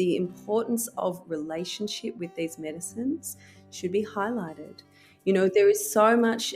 the importance of relationship with these medicines should be highlighted. There is so much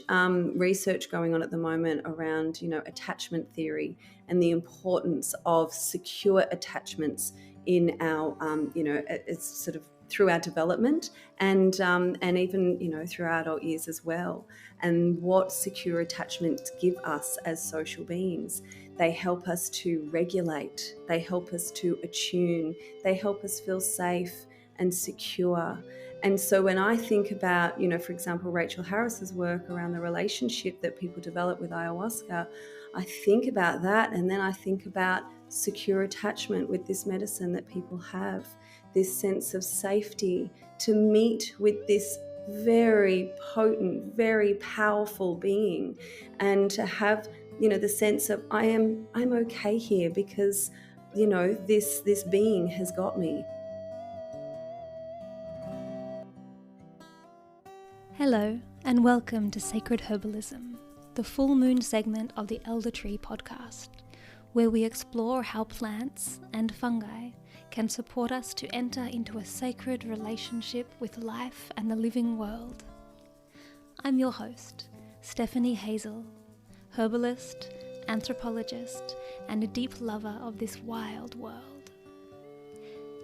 research going on at the moment around, attachment theory and the importance of secure attachments in our, it's sort of through our development and even, throughout our years as well, and what secure attachments give us as social beings. They help us to regulate, they help us to attune, they help us feel safe and secure. And so when I think about, for example, Rachel Harris's work around the relationship that people develop with ayahuasca, I think about that, and then I think about secure attachment with this medicine that people have, this sense of safety to meet with this very potent, very powerful being, and to have, the sense of I'm okay here because, this being has got me. Hello, and welcome to Sacred Herbalism, the full moon segment of the Elder Tree podcast, where we explore how plants and fungi can support us to enter into a sacred relationship with life and the living world. I'm your host, Stephanie Hazel, herbalist, anthropologist, and a deep lover of this wild world.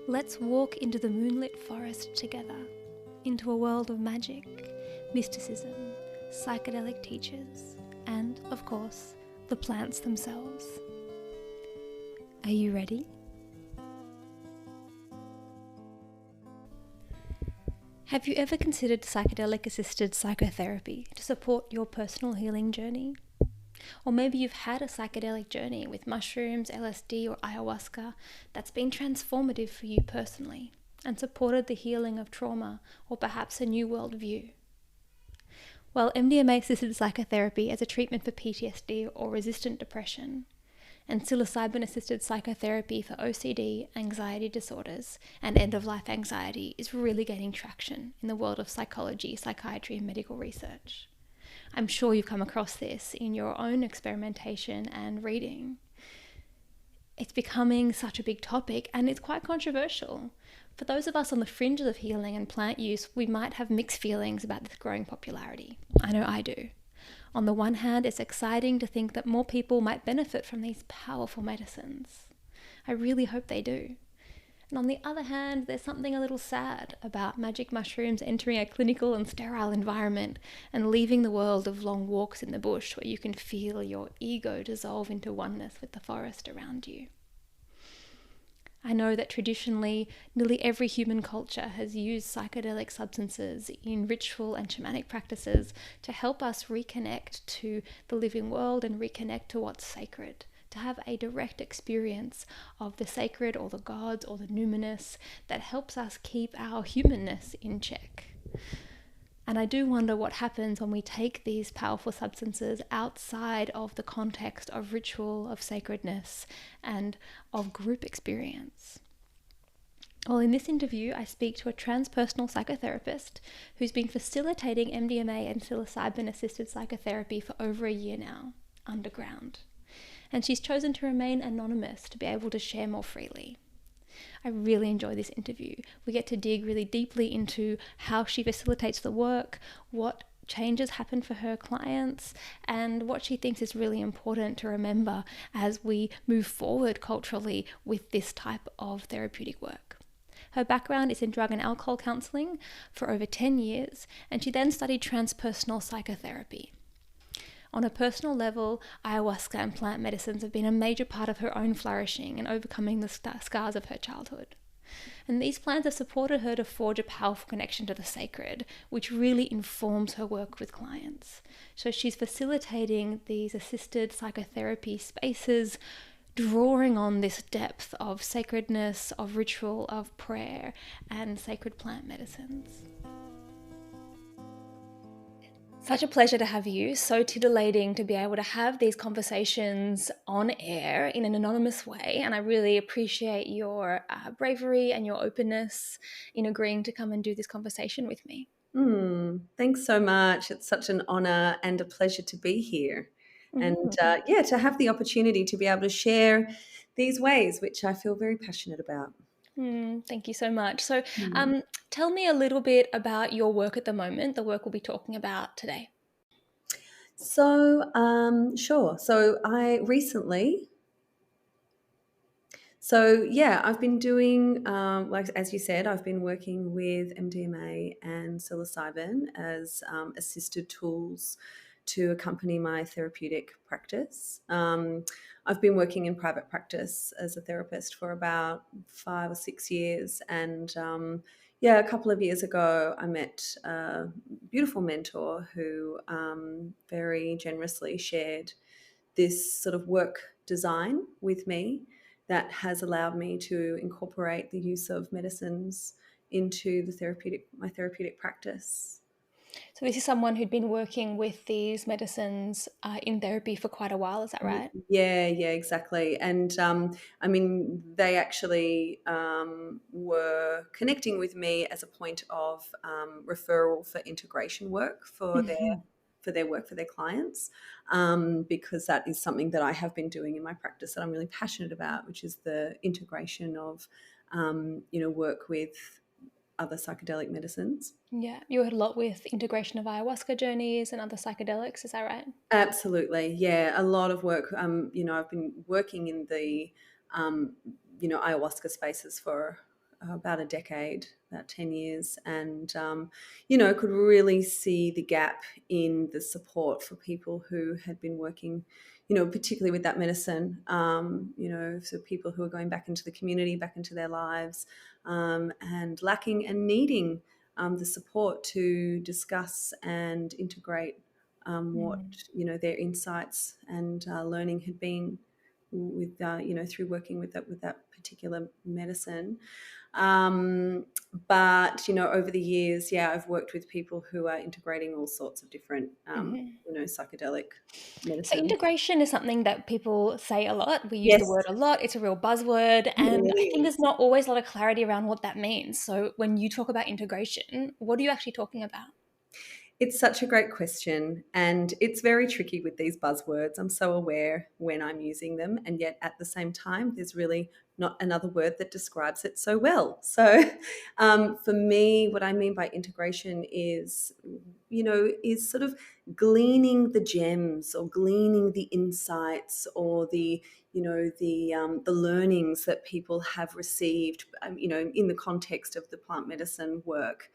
Let's walk into the moonlit forest together, into a world of magic, mysticism, psychedelic teachers, and, of course, the plants themselves. Are you ready? Have you ever considered psychedelic-assisted psychotherapy to support your personal healing journey? Or maybe you've had a psychedelic journey with mushrooms, LSD, or ayahuasca that's been transformative for you personally and supported the healing of trauma or perhaps a new worldview. Well, MDMA-assisted psychotherapy as a treatment for PTSD or resistant depression, and psilocybin-assisted psychotherapy for OCD, anxiety disorders, and end-of-life anxiety is really gaining traction in the world of psychology, psychiatry, and medical research. I'm sure you've come across this in your own experimentation and reading. It's becoming such a big topic, and it's quite controversial. For those of us on the fringes of healing and plant use, we might have mixed feelings about this growing popularity. I know I do. On the one hand, it's exciting to think that more people might benefit from these powerful medicines. I really hope they do. And on the other hand, there's something a little sad about magic mushrooms entering a clinical and sterile environment and leaving the world of long walks in the bush where you can feel your ego dissolve into oneness with the forest around you. I know that traditionally, nearly every human culture has used psychedelic substances in ritual and shamanic practices to help us reconnect to the living world and reconnect to what's sacred, to have a direct experience of the sacred or the gods or the numinous that helps us keep our humanness in check. And I do wonder what happens when we take these powerful substances outside of the context of ritual, of sacredness, and of group experience. Well, in this interview, I speak to a transpersonal psychotherapist who's been facilitating MDMA and psilocybin-assisted psychotherapy for over a year now, underground. And she's chosen to remain anonymous to be able to share more freely. I really enjoy this interview. We get to dig really deeply into how she facilitates the work, what changes happen for her clients, and what she thinks is really important to remember as we move forward culturally with this type of therapeutic work. Her background is in drug and alcohol counselling for over 10 years, and she then studied transpersonal psychotherapy. On a personal level, ayahuasca and plant medicines have been a major part of her own flourishing and overcoming the scars of her childhood. And these plants have supported her to forge a powerful connection to the sacred, which really informs her work with clients. So she's facilitating these assisted psychotherapy spaces, drawing on this depth of sacredness, of ritual, of prayer, and sacred plant medicines. Such a pleasure to have you. So titillating to be able to have these conversations on air in an anonymous way. And I really appreciate your bravery and your openness in agreeing to come and do this conversation with me. Thanks so much. It's such an honor and a pleasure to be here. And to have the opportunity to be able to share these ways, which I feel very passionate about. Thank you so much. So, Mm. tell me a little bit about your work at the moment, the work we'll be talking about today. So, sure. So, I recently, so yeah, I've been doing, like as you said, I've been working with MDMA and psilocybin as assisted tools to accompany my therapeutic practice. I've been working in private practice as a therapist for about 5 or 6 years, and yeah, a couple of years ago, I met a beautiful mentor who very generously shared this sort of work design with me that has allowed me to incorporate the use of medicines into my therapeutic practice. So, this is someone who'd been working with these medicines in therapy for quite a while, is that right? Yeah, yeah, exactly. And I mean, they actually were connecting with me as a point of referral for integration work Mhm. for their work for their clients, because that is something that I have been doing in my practice that I'm really passionate about, which is the integration of work with other psychedelic medicines. Yeah, you had a lot with integration of ayahuasca journeys and other psychedelics, is that right? Absolutely, yeah. A lot of work. I've been working in the, um, ayahuasca spaces for about a decade, about 10 years, and could really see the gap in the support for people who had been working, particularly with that medicine. So people who are going back into the community, back into their lives, and lacking and needing the support to discuss and integrate what Mm. their insights and learning had been with through working with that particular medicine. But over the years, yeah, I've worked with people who are integrating all sorts of different Mhm. psychedelic So medicine. integration is something that people say a lot. We use the Yes, word a lot. It's a real buzzword, it and I really think there's is. not always a lot of clarity around what that means. So when you talk about integration, what are you actually talking about? It's such a great question, and it's very tricky with these buzzwords. I'm so aware when I'm using them, and yet at the same time, there's really not another word that describes it so well. So, for me, what I mean by integration is sort of gleaning the gems or gleaning the insights or the learnings that people have received, in the context of the plant medicine work.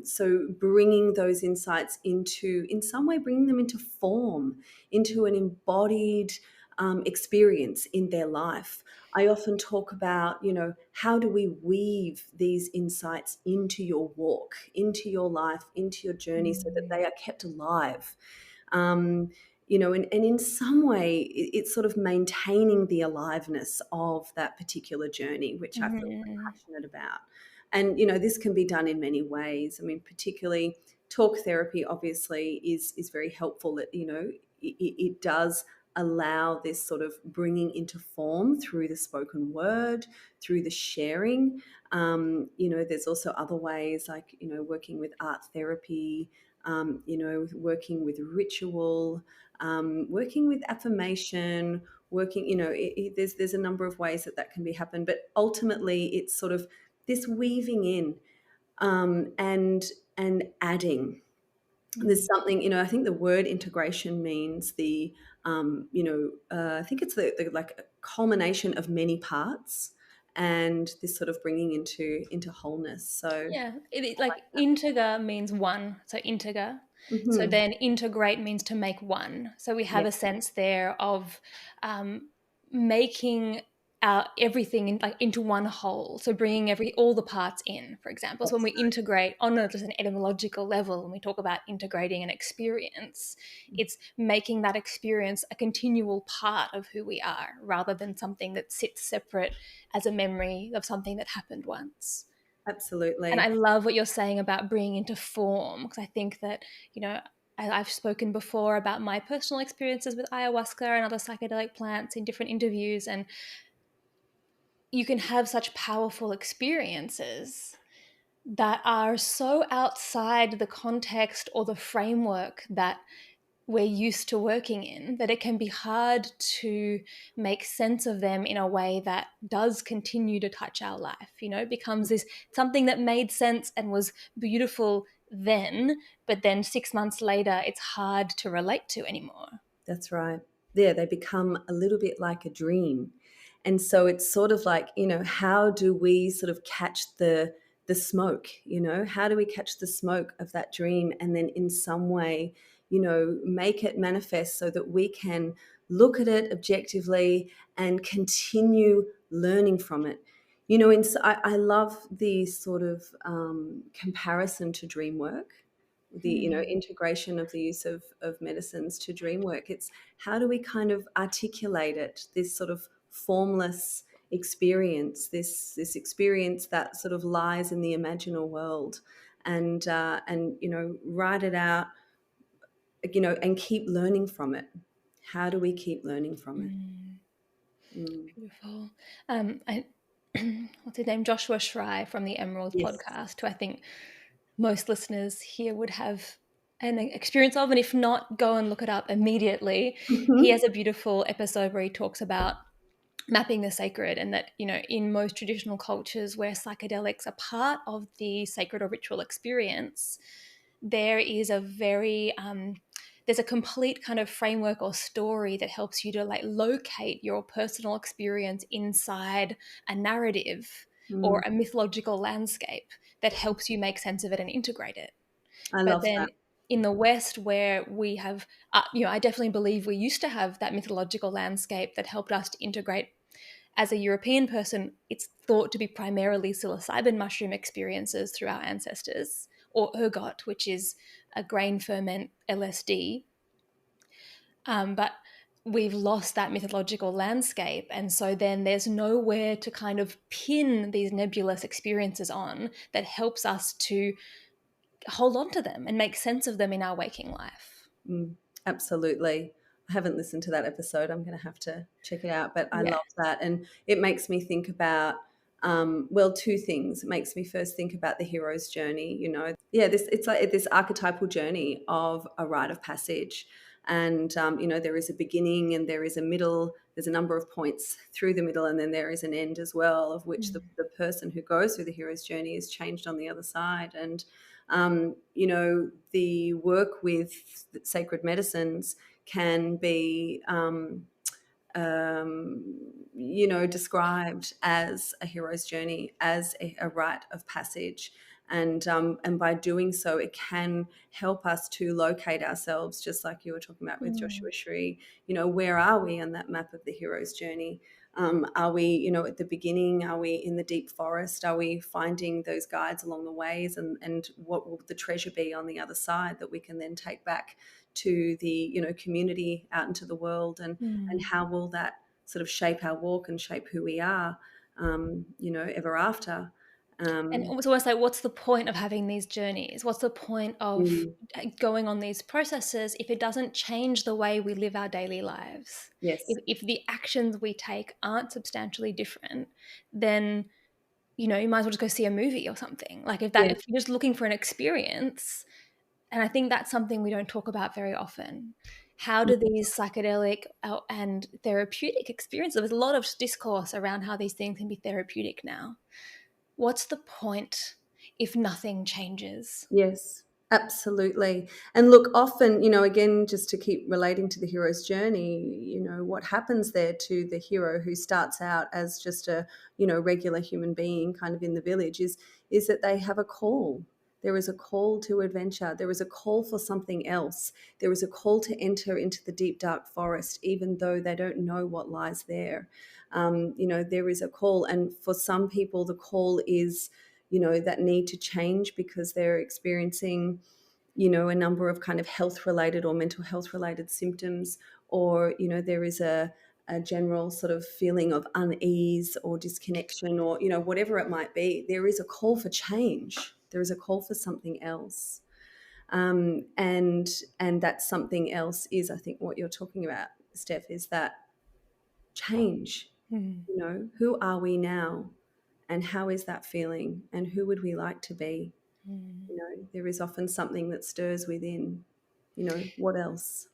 So bringing those insights in some way, bringing them into form, into an embodied experience in their life. I often talk about, how do we weave these insights into your walk, into your life, into your journey so that Mm. they are kept alive. Um, and in some way, it's sort of maintaining the aliveness of that particular journey, which I feel Mhm. passionate about. And this can be done in many ways. I mean, particularly talk therapy obviously is very helpful. That it does allow this sort of bringing into form through the spoken word, through the sharing. There's also other ways like working with art therapy, working with ritual, working with affirmation, working. There's a number of ways that can be happen, but ultimately it's sort of this weaving in and adding. There's Mm. something, I think the word integration means I think it's the like a culmination of many parts and this sort of bringing into wholeness. So, Yeah, like integer means one, so integer. So mhm, then integrate means to make one. So we have yeah, a sense there of making everything into one whole. So bringing all the parts in, for example. So when that's we integrate on just an etymological level, when we talk about integrating an experience, it's making that experience a continual part of who we are, rather than something that sits separate as a memory of something that happened once. And I absolutely. love what you're saying about bringing into form, because I think that, I've spoken before about my personal experiences with ayahuasca and other psychedelic plants in different interviews, and you can have such powerful experiences that are so outside the context or the framework that we're used to working in, that it can be hard to make sense of them in a way that does continue to touch our life. It becomes this something that made sense and was beautiful then, but then 6 months later, it's hard to relate to anymore. That's right. Yeah, they become a little bit like a dream. And so it's sort of like, how do we sort of catch the smoke, How do we catch the smoke of that dream and then in some way, make it manifest so that we can look at it objectively and continue learning from it. I love the sort of comparison to dream work, the integration of the use of medicines to dream work. It's how do we kind of articulate it, this sort of formless experience, this experience that sort of lies in the imaginal world, and write it out, and keep learning from it. How do we keep learning from it? Beautiful. What's his name? Joshua Schrei from the Emerald Yes. podcast, who I think most listeners here would have an experience of, and if not, go and look it up immediately. He Mhm. has a beautiful episode where he talks about mapping the sacred, and that in most traditional cultures where psychedelics are part of the sacred or ritual experience, there is a very there's a complete kind of framework or story that helps you to like locate your personal experience inside a narrative or Mm. a mythological landscape that helps you make sense of it and integrate it. I But love then that. in the West, where we have, I definitely believe we used to have that mythological landscape that helped us to integrate. As a European person, it's thought to be primarily psilocybin mushroom experiences through our ancestors, or ergot, which is a grain ferment LSD. But we've lost that mythological landscape. And so then there's nowhere to kind of pin these nebulous experiences on that helps us to hold on to them and make sense of them in our waking life. Mm, absolutely. I haven't listened to that episode. I'm going to have to check it out, but I Yeah. love that. And it makes me think about, two things. It makes me first think about the hero's journey, Yeah, it's like this archetypal journey of a rite of passage. And, there is a beginning and there is a middle. There's a number of points through the middle, and then there is an end as well, of which the person who goes through the hero's journey is changed on the other side. And the work with sacred medicines can be, described as a hero's journey, as a rite of passage. And by doing so, it can help us to locate ourselves, just like you were talking about with Mm. Joshua Shree. Where are we on that map of the hero's journey? Are we, at the beginning? Are we in the deep forest? Are we finding those guides along the ways? And what will the treasure be on the other side that we can then take back to the, community, out into the world? And Mm. how will that sort of shape our walk and shape who we are, ever after? And Um, it's almost like, what's the point of having these journeys? What's the point of mm, going on these processes if it doesn't change the way we live our daily lives? yes, If the actions we take aren't substantially different, then you might as well just go see a movie or something. Like yeah, if you're just looking for an experience, and I think that's something we don't talk about very often. How do these psychedelic and therapeutic experiences? There's a lot of discourse around how these things can be therapeutic now. What's the point if nothing changes? yes, absolutely. And look, often, again, just to keep relating to the hero's journey, what happens there to the hero who starts out as just a, regular human being kind of in the village is that they have a call. There is a call to adventure. There is a call for something else. There is a call to enter into the deep, dark forest, even though they don't know what lies there. There is a call. And for some people, the call is, that need to change because they're experiencing, a number of kind of health related or mental health related symptoms, or, there is a general sort of feeling of unease or disconnection, or, whatever it might be. There is a call for change. There is a call for something else. And that something else is, I think, what you're talking about, Steph, is that change. Hmm. Who are we now? And how is that feeling? And who would we like to be? Hmm. There is often something that stirs within. What else?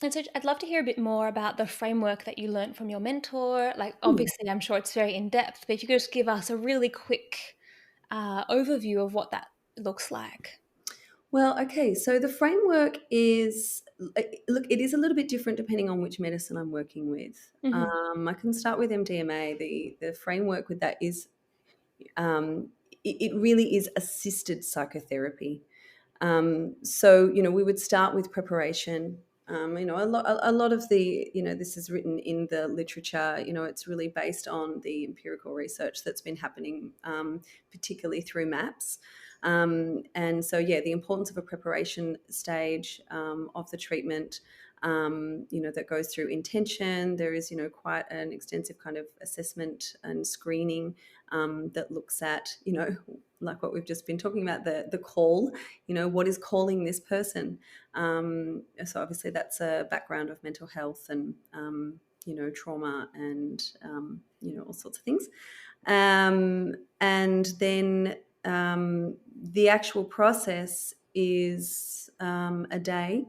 And so I'd love to hear a bit more about the framework that you learned from your mentor. Like, Hmm. obviously, I'm sure it's very in depth, but if you could just give us a really quick overview of what that looks like. Well, okay, so the framework is, look, it is a little bit different depending on which medicine I'm working with. Hmm. I can start with MDMA. The framework with that is, um, it really is assisted psychotherapy. So, we would start with preparation. A lot of the, this is written in the literature. It's really based on the empirical research that's been happening, particularly through MAPS. And so, yeah, the importance of a preparation stage of the treatment, that goes through intention. There is, quite an extensive kind of assessment and screening that looks at, like what we've just been talking about, the call, what is calling this person. So obviously that's a background of mental health and, trauma and, all sorts of things. And then the actual process is a day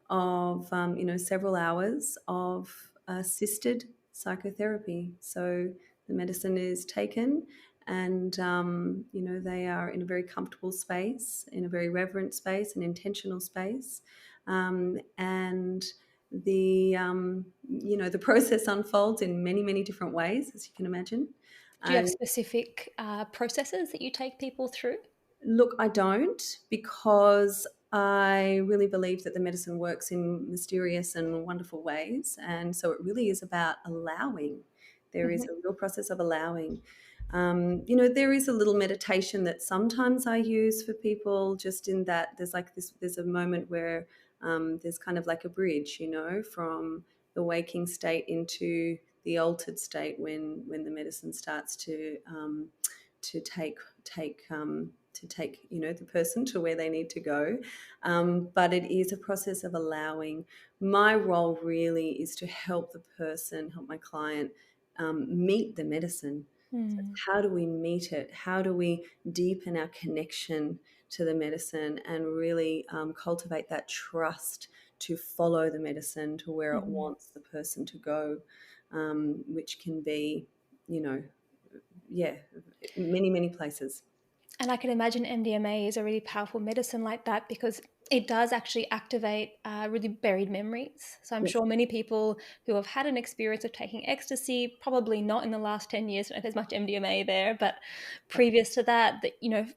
of several hours of assisted psychotherapy. So the medicine is taken, and they are in a very comfortable space, in a very reverent space, an intentional space, and the process unfolds in many, many different ways, as you can imagine. Do you have And specific processes that you take people through? look, I don't, because I really believe that the medicine works in mysterious and wonderful ways. And so it really is about allowing. There is Hmm. a real process of allowing. There is a little meditation that sometimes I use for people, just in that there's a moment where there's kind of like a bridge, from the waking state into the altered state when the medicine starts to take the person to where they need to go. But it is a process of allowing. My role really is to help the person, help my client meet the medicine. So Mm. how do we meet it? How do we deepen our connection to the medicine and really cultivate that trust to follow the medicine to where it Hmm. wants the person to go, which can be, you know, yeah, many, many places. And I can imagine MDMA is a really powerful medicine like that because it does actually activate really buried memories. So I'm Yes. sure many people who have had an experience of taking ecstasy, probably not in the last 10 years, I don't know if there's much MDMA there, but previous to that,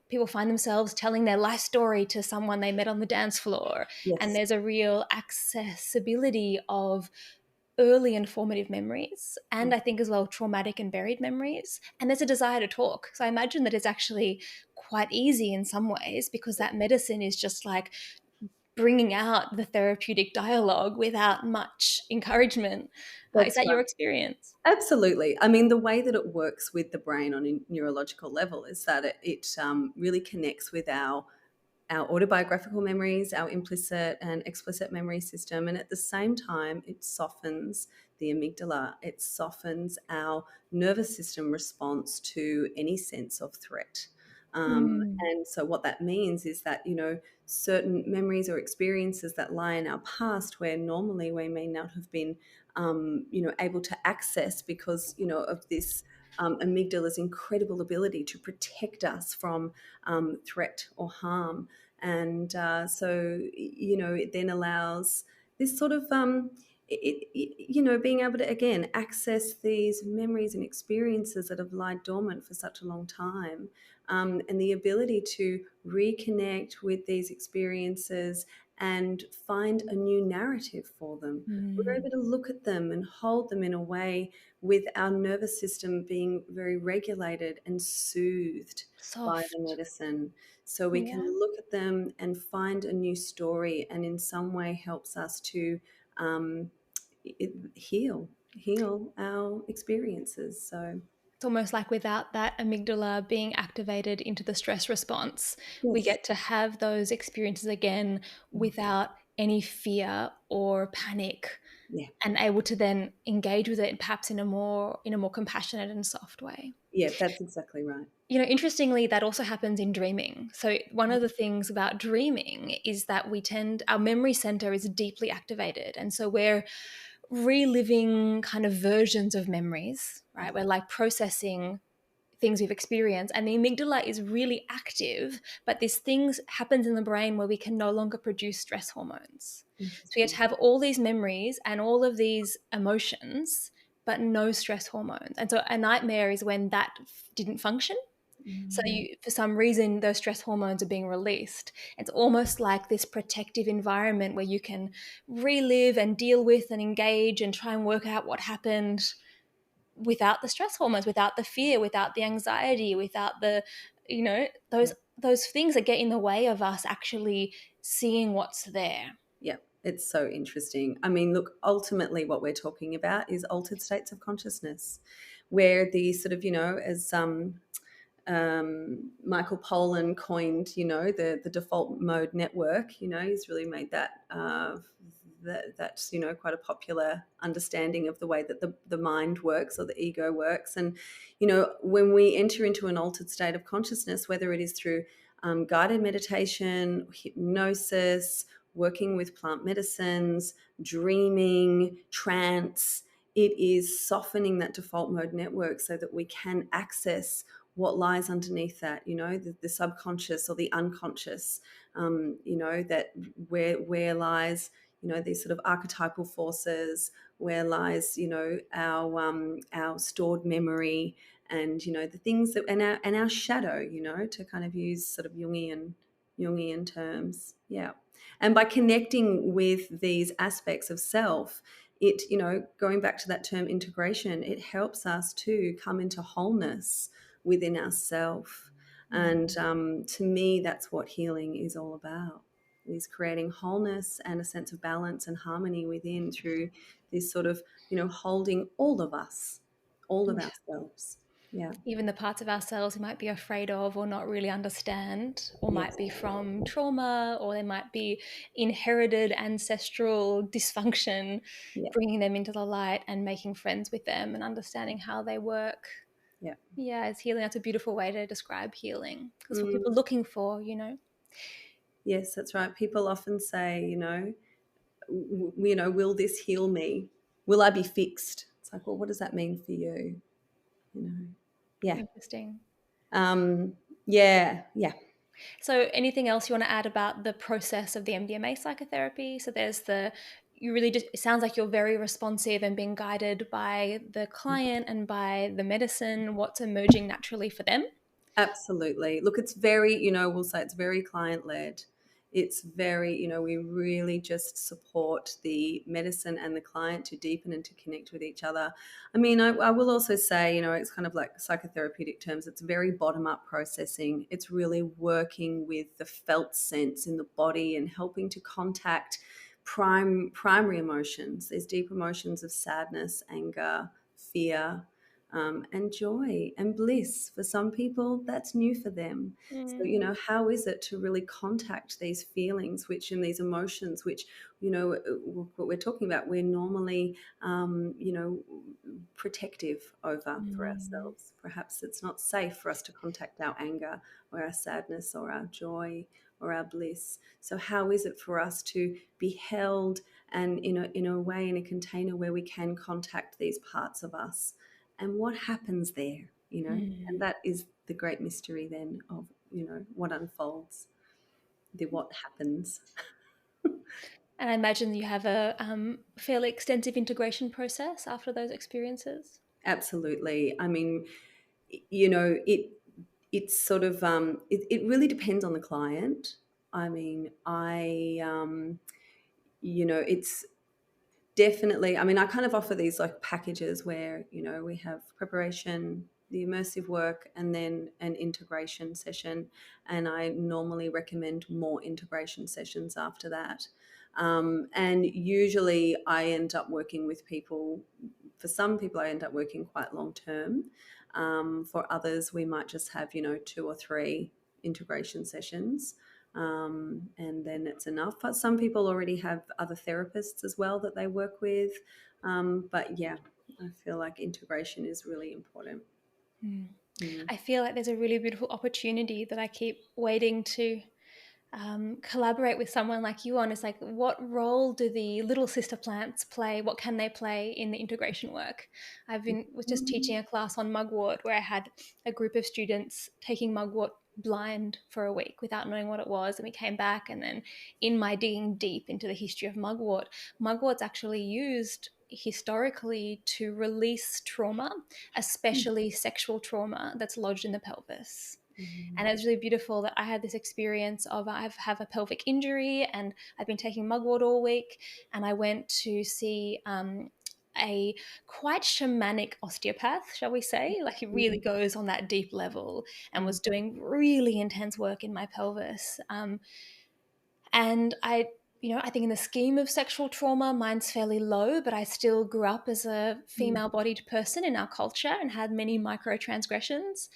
people find themselves telling their life story to someone they met on the dance floor. And Yes. there's a real accessibility of early and formative memories, and I think as well traumatic and buried memories, and there's a desire to talk. So I imagine that it's actually quite easy in some ways because that medicine is just like bringing out the therapeutic dialogue without much encouragement. Is That's that your right. experience? Absolutely. I mean, the way that it works with the brain on a neurological level is that it really connects with our autobiographical memories, our implicit and explicit memory system. And at the same time, it softens the amygdala. It softens our nervous system response to any sense of threat. Mm. And so, what that means is that, certain memories or experiences that lie in our past where normally we may not have been, able to access because, of this amygdala's incredible ability to protect us from threat or harm. And so, it then allows this sort of, being able to, again, access these memories and experiences that have lied dormant for such a long time, and the ability to reconnect with these experiences and find a new narrative for them. We're Mm. able to look at them and hold them in a way with our nervous system being very regulated and soothed by the Soft. medicine. So we can Yeah. look at them and find a new story, and in some way helps us to um, heal our experiences. So It's almost like without that amygdala being activated into the stress response, we yes. get to have those experiences again without any fear or panic. Yeah. and able to then engage with it perhaps in a more compassionate and soft way. Yeah, that's exactly right. Interestingly, that also happens in dreaming. So one of the things about dreaming is that our memory center is deeply activated. And so we're reliving kind of versions of memories, right? We're like processing things we've experienced, and the amygdala is really active, but this thing happens in the brain where we can no longer produce stress hormones. So we have to Interesting. have all these memories and all of these emotions, but no stress hormones. And so a nightmare is when that didn't function. So Mm, for some reason, those stress hormones are being released. It's almost like this protective environment where you can relive and deal with and engage and try and work out what happened without the stress hormones, without the fear, without the anxiety, without the, yeah. those things that get in the way of us actually seeing what's there. Yeah, it's so interesting. I mean, look, ultimately, what we're talking about is altered states of consciousness, where the sort of, as Michael Pollan coined, the default mode network. He's really made that. That's quite a popular understanding of the way that the mind works or the ego works. And when we enter into an altered state of consciousness, whether it is through guided meditation, hypnosis, working with plant medicines, dreaming, trance, it is softening that default mode network so that we can access what lies underneath that, the subconscious or the unconscious, that where lies, these sort of archetypal forces, where lies, our stored memory, and the things that and our shadow, to kind of use sort of Jungian terms. Yeah. And by connecting with these aspects of self, it, going back to that term integration, it helps us to come into wholeness within ourself. And to me, that's what healing is all about, is creating wholeness and a sense of balance and harmony within through this sort of, holding all of us, all of Yeah. ourselves. Yeah. Even the parts of ourselves we might be afraid of or not really understand, or Yes. might be from trauma, or they might be inherited ancestral dysfunction, Yeah. bringing them into the light and making friends with them and understanding how they work. Yeah. Yeah, it's healing. That's a beautiful way to describe healing. That's what people are Mm, looking for. yes, that's right. People often say, will this heal me? Will I be fixed? It's like, well, what does that mean for you? You know? Yeah. Interesting. Um, yeah. Yeah. So, anything else you want to add about the process of the MDMA psychotherapy? So, you really just, it sounds like you're very responsive and being guided by the client and by the medicine, what's emerging naturally for them. Absolutely. Look, it's very, we'll say it's very client led. It's very, we really just support the medicine and the client to deepen and to connect with each other. I mean, I will also say, it's kind of like psychotherapeutic terms. It's very bottom up processing. It's really working with the felt sense in the body and helping to contact primary emotions. There's deep emotions of sadness, anger, fear, and joy and bliss. For some people, that's new for them. So, Mm. how is it to really contact these feelings, which and these emotions, which, what we're talking about, we're normally, protective over for Mm. ourselves. Perhaps it's not safe for us to contact our anger or our sadness or our joy or our bliss. So how is it for us to be held and in a way, in a container where we can contact these parts of us? And what happens there, and Mm. that is the great mystery then of, what unfolds, the what happens. And I imagine you have a fairly extensive integration process after those experiences. Absolutely. I mean, it's sort of, it really depends on the client. I mean, it's definitely, I mean, I kind of offer these like packages where, we have preparation, the immersive work, and then an integration session. And I normally recommend more integration sessions after that. And usually I end up working with people. For some people, I end up working quite long term. For others, we might just have, two or three integration sessions. and then it's enough. But some people already have other therapists as well that they work with. But yeah, I feel like integration is really important. I feel like there's a really beautiful opportunity that I keep waiting to collaborate with someone like you on. Is like, what role do the little sister plants play? What can they play in the integration work? Was just teaching a class on mugwort where I had a group of students taking mugwort blind for a week without knowing what it was, and we came back, and then in my digging deep into the history of mugwort's actually used historically to release trauma, especially sexual trauma that's lodged in the pelvis. And it was really beautiful that I had this experience of have a pelvic injury and I've been taking mugwort all week, and I went to see a quite shamanic osteopath, shall we say. Like, he really goes on that deep level and was doing really intense work in my pelvis. And I think in the scheme of sexual trauma, mine's fairly low, but I still grew up as a female-bodied person in our culture and had many micro-transgressions,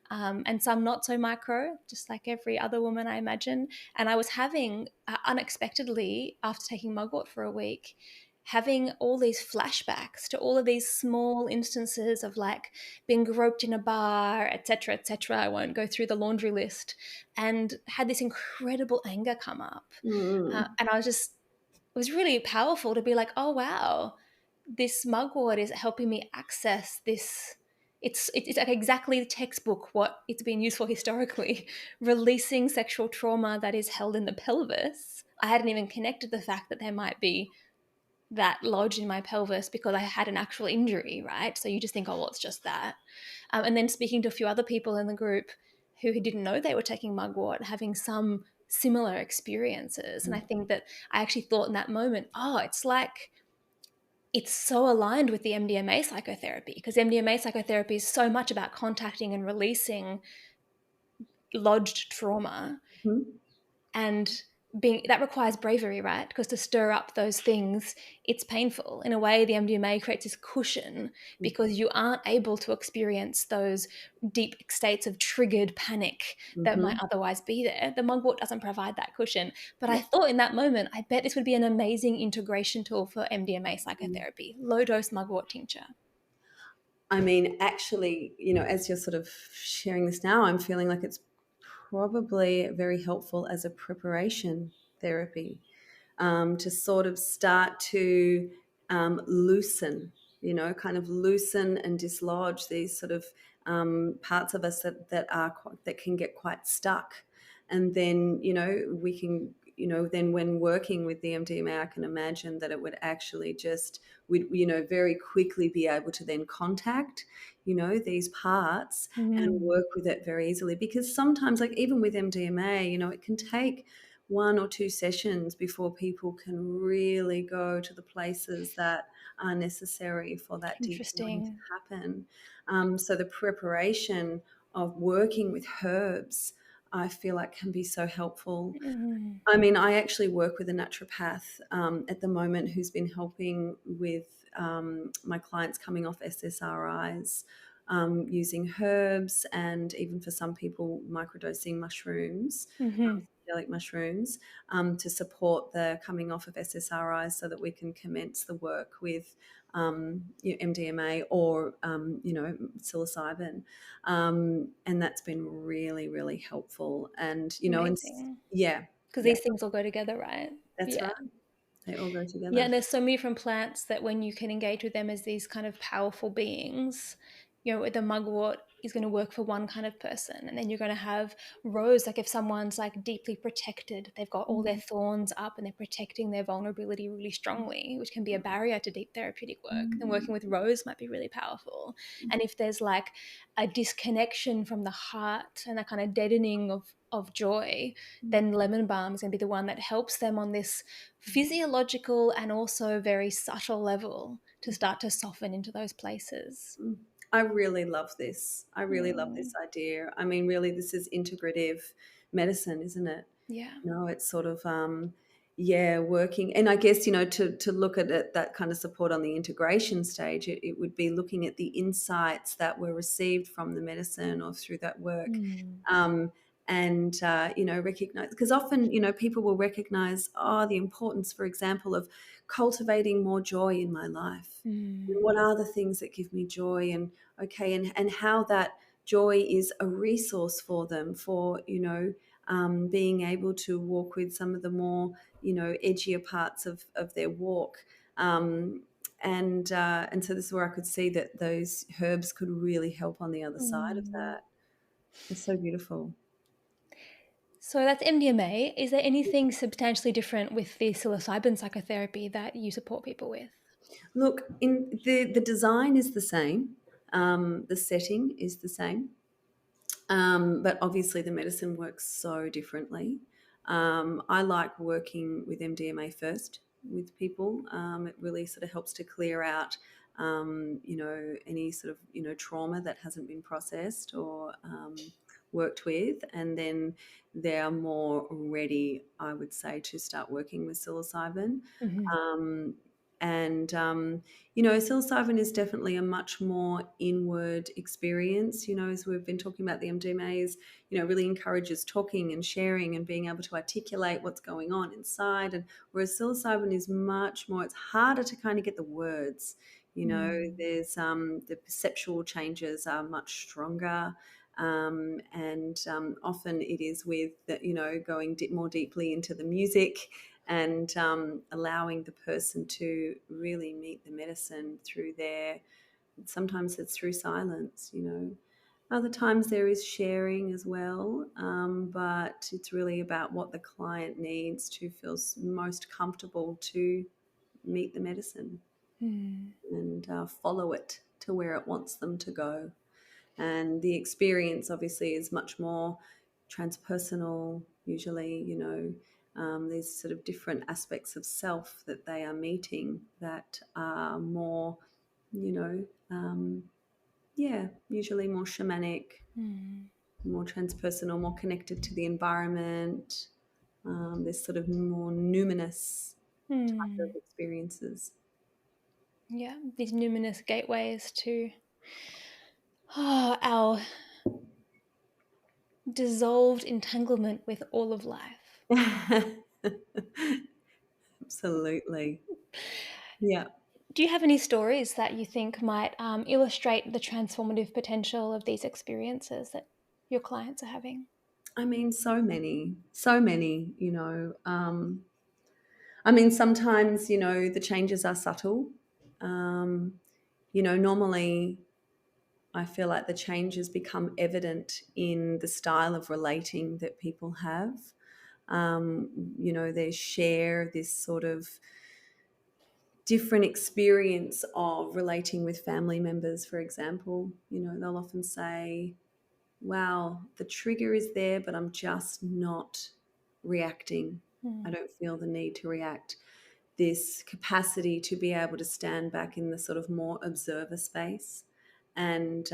and some not so micro, just like every other woman, I imagine. And I was having, unexpectedly, after taking mugwort for a week, having all these flashbacks to all of these small instances of like being groped in a bar, etc., etc. I won't go through the laundry list, and had this incredible anger come up. And it was really powerful to be like, oh, wow, this mugwort is helping me access this. It's like exactly the textbook what it's been used for historically, releasing sexual trauma that is held in the pelvis. I hadn't even connected the fact that there might be that lodged in my pelvis because I had an actual injury, right? So you just think, oh, well, it's just that. And then speaking to a few other people in the group who didn't know they were taking mugwort, having some similar experiences. And I think that I actually thought in that moment, oh, it's like it's so aligned with the MDMA psychotherapy, because MDMA psychotherapy is so much about contacting and releasing lodged trauma, and that requires bravery, right? Because to stir up those things, it's painful. In a way, the MDMA creates this cushion because you aren't able to experience those deep states of triggered panic that might otherwise be there. The mugwort doesn't provide that cushion. But I thought in that moment, I bet this would be an amazing integration tool for MDMA psychotherapy, low dose mugwort tincture. I mean, actually, as you're sort of sharing this now, I'm feeling like it's probably very helpful as a preparation therapy, to sort of start to loosen, kind of loosen and dislodge these sort of parts of us that can get quite stuck. And then, we can, then when working with the MDMA, I can imagine that it would actually we'd, very quickly be able to then contact, these parts and work with it very easily. Because sometimes, like even with MDMA, it can take 1 or 2 sessions before people can really go to the places that are necessary for that deep healing to Interesting. happen. So the preparation of working with herbs, I feel like can be so helpful. I mean, I actually work with a naturopath at the moment who's been helping with my clients coming off SSRIs, using herbs, and even for some people, microdosing mushrooms, psychedelic mushrooms, to support the coming off of SSRIs so that we can commence the work with MDMA or, psilocybin. And that's been really, really helpful. And, Amazing. yeah, Because yeah, these things all go together, right? that's Yeah. right. They all go Yeah, together. and there's so many different plants that when you can engage with them as these kind of powerful beings, the mugwort is going to work for one kind of person. And then you're going to have rose, like if someone's like deeply protected, they've got all their thorns up and they're protecting their vulnerability really strongly, which can be a barrier to deep therapeutic work. Then working with rose might be really powerful. And if there's like a disconnection from the heart and a kind of deadening of joy, then lemon balm is going to be the one that helps them on this physiological and also very subtle level to start to soften into those places. I really love this. I really love Mm, this idea. I mean, really, this is integrative medicine, isn't it? yeah. It's sort of, working. And I guess, to look at it, that kind of support on the integration stage, it would be looking at the insights that were received from the medicine or through that work. Mm. Um, and recognize, because often people will recognize the importance, for example, of cultivating more joy in my life. Mm. What are the things that give me joy, and how that joy is a resource for them, for being able to walk with some of the more edgier parts of their walk. And so this is where I could see that those herbs could really help on the other side of Mm. that. It's so beautiful. So that's MDMA. Is there anything substantially different with the psilocybin psychotherapy that you support people with? Look, in the design is the same, the setting is the same, but obviously the medicine works so differently. I like working with MDMA first with people. It really sort of helps to clear out, any sort of trauma that hasn't been processed or worked with, and then they're more ready, I would say, to start working with psilocybin. Mm-hmm. Um, and psilocybin is definitely a much more inward experience. As we've been talking about, the MDMA is, really encourages talking and sharing and being able to articulate what's going on inside. And whereas psilocybin is much more, it's harder to kind of get the words. There's the perceptual changes are much stronger. And often it is with the, going more deeply into the music, and allowing the person to really meet the medicine through sometimes it's through silence. Other times there is sharing as well, but it's really about what the client needs to feel most comfortable to meet the medicine, Mm. and follow it to where it wants them to go. And the experience obviously is much more transpersonal. Usually, there's sort of different aspects of self that they are meeting that are more, you know, um, usually more shamanic, Mm. more transpersonal, more connected to the environment. There's sort of more numinous type of Mm. experiences. Yeah, these numinous gateways to our dissolved entanglement with all of life. Absolutely. Yeah. Do you have any stories that you think might illustrate the transformative potential of these experiences that your clients are having? I mean, so many, I mean, sometimes, the changes are subtle. Normally I feel like the changes become evident in the style of relating that people have. They share this sort of different experience of relating with family members, for example. They'll often say, wow, the trigger is there, but I'm just not reacting. I Mm. don't feel the need to react. This capacity to be able to stand back in the sort of more observer space, and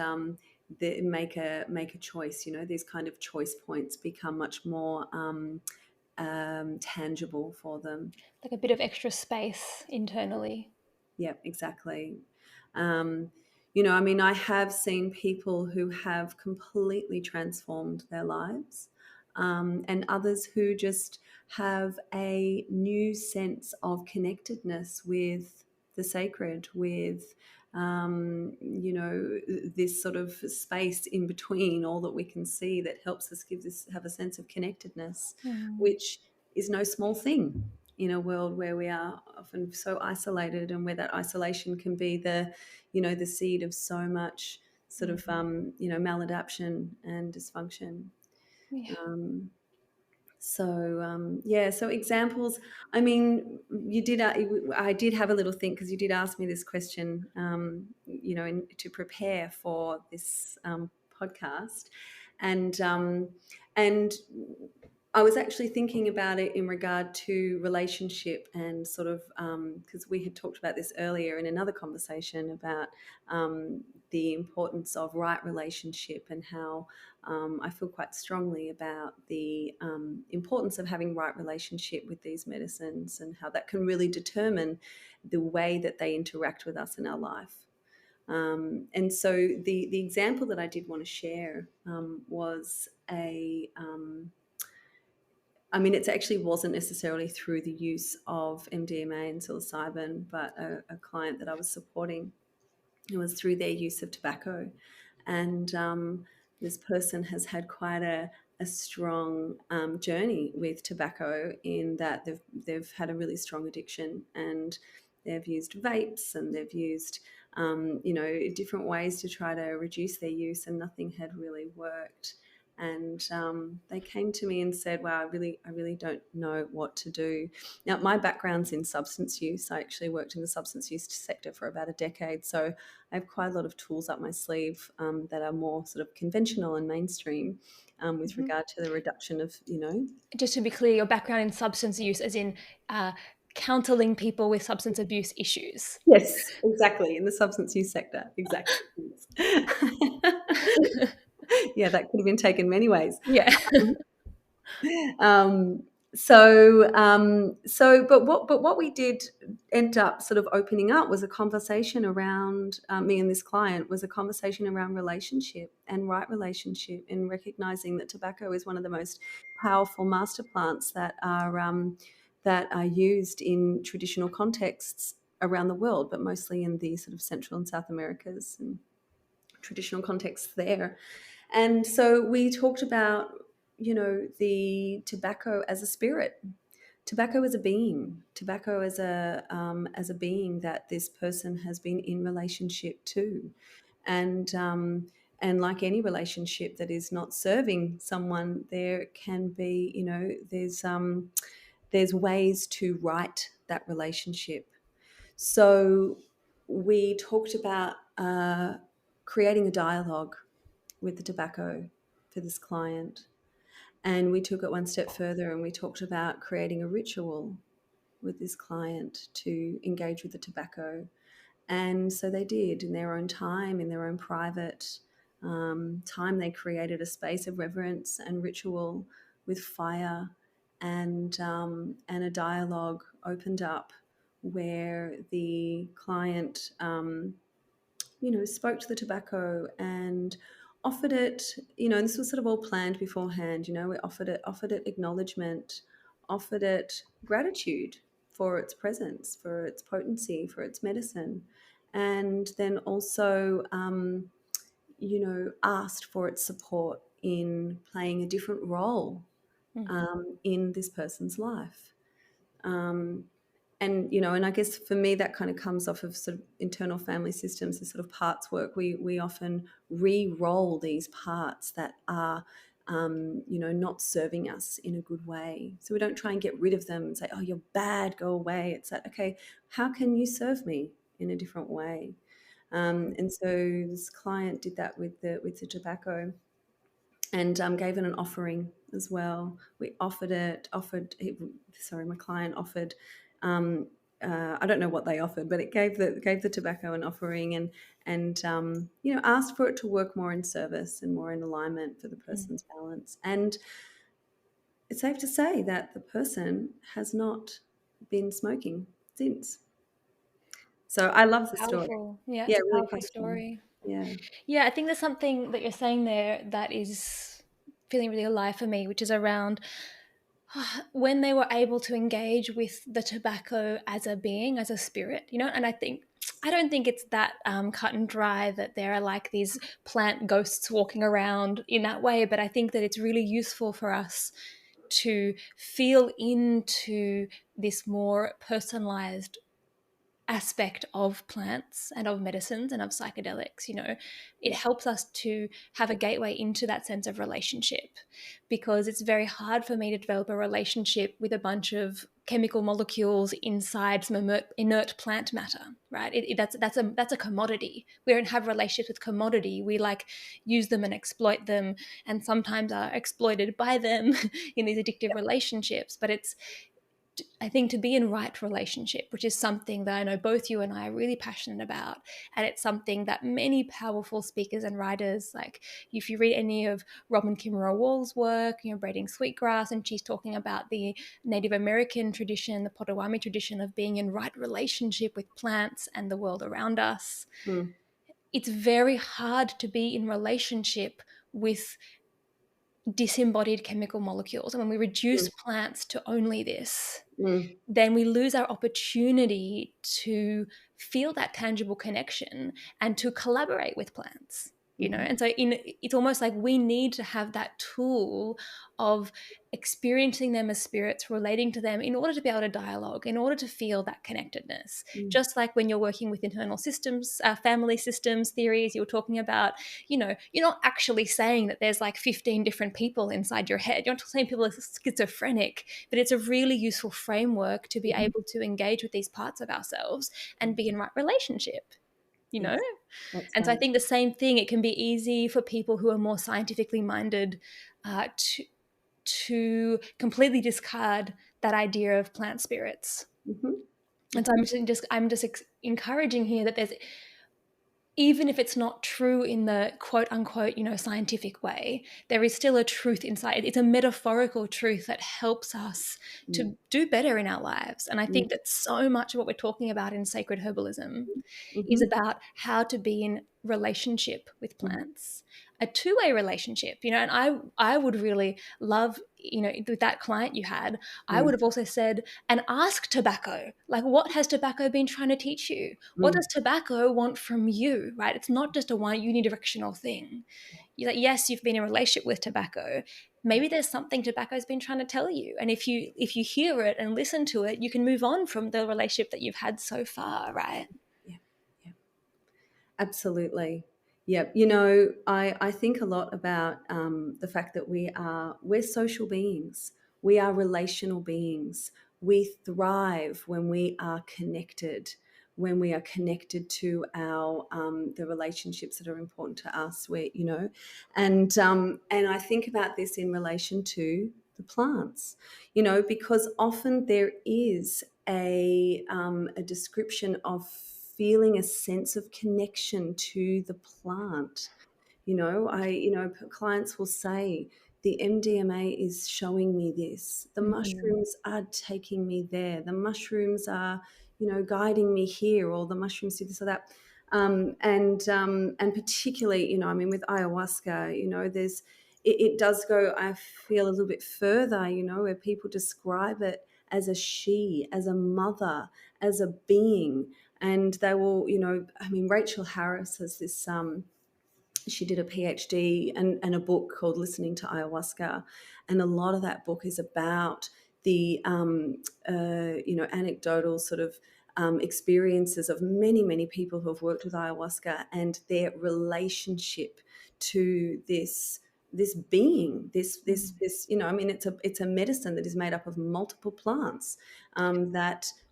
make a choice. These kind of choice points become much more tangible for them. Like a bit of extra space internally. Yeah, exactly. Um, I mean, I have seen people who have completely transformed their lives, and others who just have a new sense of connectedness with the sacred, with, this sort of space in between all that we can see that helps us have a sense of connectedness, Mm. which is no small thing in a world where we are often so isolated, and where that isolation can be the seed of so much sort of Mm. maladaption and dysfunction. Yeah. So examples. I mean, I did have a little think, because you did ask me this question, to prepare for this podcast, and I was actually thinking about it in regard to relationship, and sort of, because we had talked about this earlier in another conversation about the importance of right relationship, and how I feel quite strongly about the importance of having right relationship with these medicines, and how that can really determine the way that they interact with us in our life. And so the example that I did want to share was it actually wasn't necessarily through the use of MDMA and psilocybin, but a client that I was supporting, it was through their use of tobacco. And this person has had quite a strong journey with tobacco, in that they've had a really strong addiction, and they've used vapes, and they've used different ways to try to reduce their use, and nothing had really worked. And they came to me and said, wow, I really don't know what to do. Now, my background's in substance use. I actually worked in the substance use sector for about a decade, so I have quite a lot of tools up my sleeve that are more sort of conventional and mainstream with regard to the reduction of, Just to be clear, your background in substance use, as in counseling people with substance abuse issues. Yes, exactly, in the substance use sector, exactly. Yeah, that could have been taken many ways. Yeah. Um, but what we did end up sort of opening up was a conversation around me and this client, was a conversation around relationship and right relationship, and recognizing that tobacco is one of the most powerful master plants that are used in traditional contexts around the world, but mostly in the sort of Central and South Americas and traditional contexts there. And so we talked about, the tobacco as a spirit, tobacco as a being, tobacco as a being that this person has been in relationship to, and like any relationship that is not serving someone, there can be, there's ways to right that relationship. So we talked about creating a dialogue with the tobacco for this client. And we took it one step further, and we talked about creating a ritual with this client to engage with the tobacco. And so they did, in their own time, in their own private time. They created a space of reverence and ritual with fire, and a dialogue opened up where the client spoke to the tobacco and offered it, and this was sort of all planned beforehand. We offered it acknowledgement, offered it gratitude for its presence, for its potency, for its medicine, and then also, asked for its support in playing a different role in this person's life. And I guess for me, that kind of comes off of sort of internal family systems, this sort of parts work. We often re-roll these parts that are not serving us in a good way. So we don't try and get rid of them and say, oh, you're bad, go away. It's like, okay, how can you serve me in a different way? And so this client did that with the tobacco, and gave it an offering as well. We my client offered, I don't know what they offered, but it gave the tobacco an offering, and asked for it to work more in service and more in alignment for the person's balance. And it's safe to say that the person has not been smoking since. So I love the story. Powerful. Yeah, Yeah, it's a really powerful powerful. story. Yeah. Yeah, I think there's something that you're saying there that is feeling really alive for me, which is around when they were able to engage with the tobacco as a being, as a spirit, and I don't think it's that cut and dry that there are like these plant ghosts walking around in that way, but I think that it's really useful for us to feel into this more personalized aspect of plants and of medicines and of psychedelics. It helps us to have a gateway into that sense of relationship, because it's very hard for me to develop a relationship with a bunch of chemical molecules inside some inert plant matter, right? That's a commodity. We don't have relationships with commodity. We like use them and exploit them, and sometimes are exploited by them in these addictive relationships. But I think to be in right relationship, which is something that I know both you and I are really passionate about. And it's something that many powerful speakers and writers, like if you read any of Robin Kimmerer Wall's work, Braiding Sweetgrass, and she's talking about the Native American tradition, the Potawatomi tradition of being in right relationship with plants and the world around us. Mm. it's very hard to be in relationship with disembodied chemical molecules. And when we reduce Mm, plants to only this, mm, then we lose our opportunity to feel that tangible connection and to collaborate with plants, mhm, and so it's almost like we need to have that tool of experiencing them as spirits, relating to them in order to be able to dialogue, in order to feel that connectedness. mm, Just like when you're working with internal systems, family systems theories you were talking about, you're not actually saying that there's like 15 different people inside your head. You're not saying people are schizophrenic, but it's a really useful framework to be mhm. able to engage with these parts of ourselves and be in right relationship, you know? Yes, that's And so I right. think the same thing, it can be easy for people who are more scientifically minded to completely discard that idea of plant spirits. Mhm, And so mhm, I'm just encouraging here that there's, even if it's not true in the quote unquote, scientific way, there is still a truth inside. It's a metaphorical truth that helps us mm, to do better in our lives. And I mm, think that so much of what we're talking about in sacred herbalism is mhm, about how to be in relationship with mhm, plants, a two-way relationship, and I would really love, with that client you had, I would mm, have also said, and ask tobacco, like, what has tobacco been trying to teach you? What mm. does tobacco want from you, right? It's not just a one unidirectional thing. You're like, yes, you've been in a relationship with tobacco. Maybe there's something tobacco's been trying to tell you. And if you hear it and listen to it, you can move on from the relationship that you've had so far, right? Yeah, yeah. Absolutely. Yep. I think a lot about the fact that we're social beings. We are relational beings. We thrive when we are connected, when we are connected to our the relationships that are important to us. And I think about this in relation to the plants, because often there is a description of feeling a sense of connection to the plant. Clients will say, the MDMA is showing me this. The Mhm. mushrooms are taking me there. The mushrooms are, guiding me here, or the mushrooms do this or that. And particularly, I mean, with ayahuasca, it does go, I feel, a little bit further, where people describe it as a she, as a mother, as a being. And they will, I mean, Rachel Harris has this, she did a PhD and a book called Listening to Ayahuasca. And a lot of that book is about the, anecdotal sort of experiences of many, many people who have worked with ayahuasca and their relationship to this being, this, I mean, it's a medicine that is made up of multiple plants,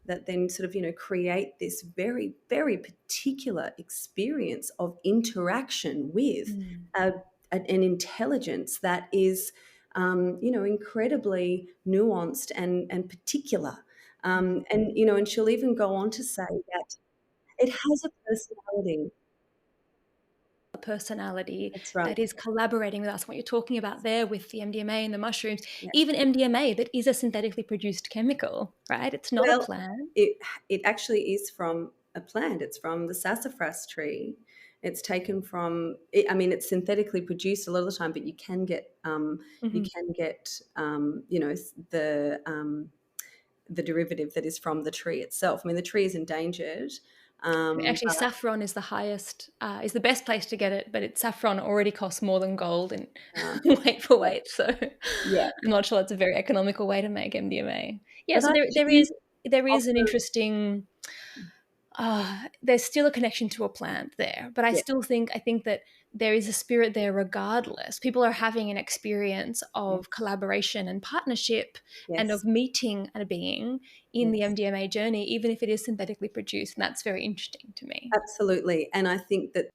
that then sort of, create this very, very particular experience of interaction with Mm. a, an intelligence that is, incredibly nuanced and particular. And she'll even go on to say that it has a personality. A personality That's right. that is collaborating with us. What you're talking about there with the MDMA and the mushrooms, Yeah. even MDMA that is a synthetically produced chemical, right? It's not a Well, plant. it actually is from a plant. It's from the sassafras tree. It's taken from. I mean, it's synthetically produced a lot of the time, but you Mhm. can get the derivative that is from the tree itself. I mean, the tree is endangered. Actually, But saffron is the highest, is the best place to get it, but saffron already costs more than gold in uh, weight for yeah, weight. So yeah. I'm not sure it's a very economical way to make MDMA. Yeah, But so I there do is there is an offer. interesting, there's still a connection to a plant there, but Yeah, I think that there is a spirit there regardless. People are having an experience yeah, of collaboration and partnership and of yes, meeting a being in the yes. MDMA journey, even if it is synthetically produced. And that's very interesting to me. Absolutely. And I think that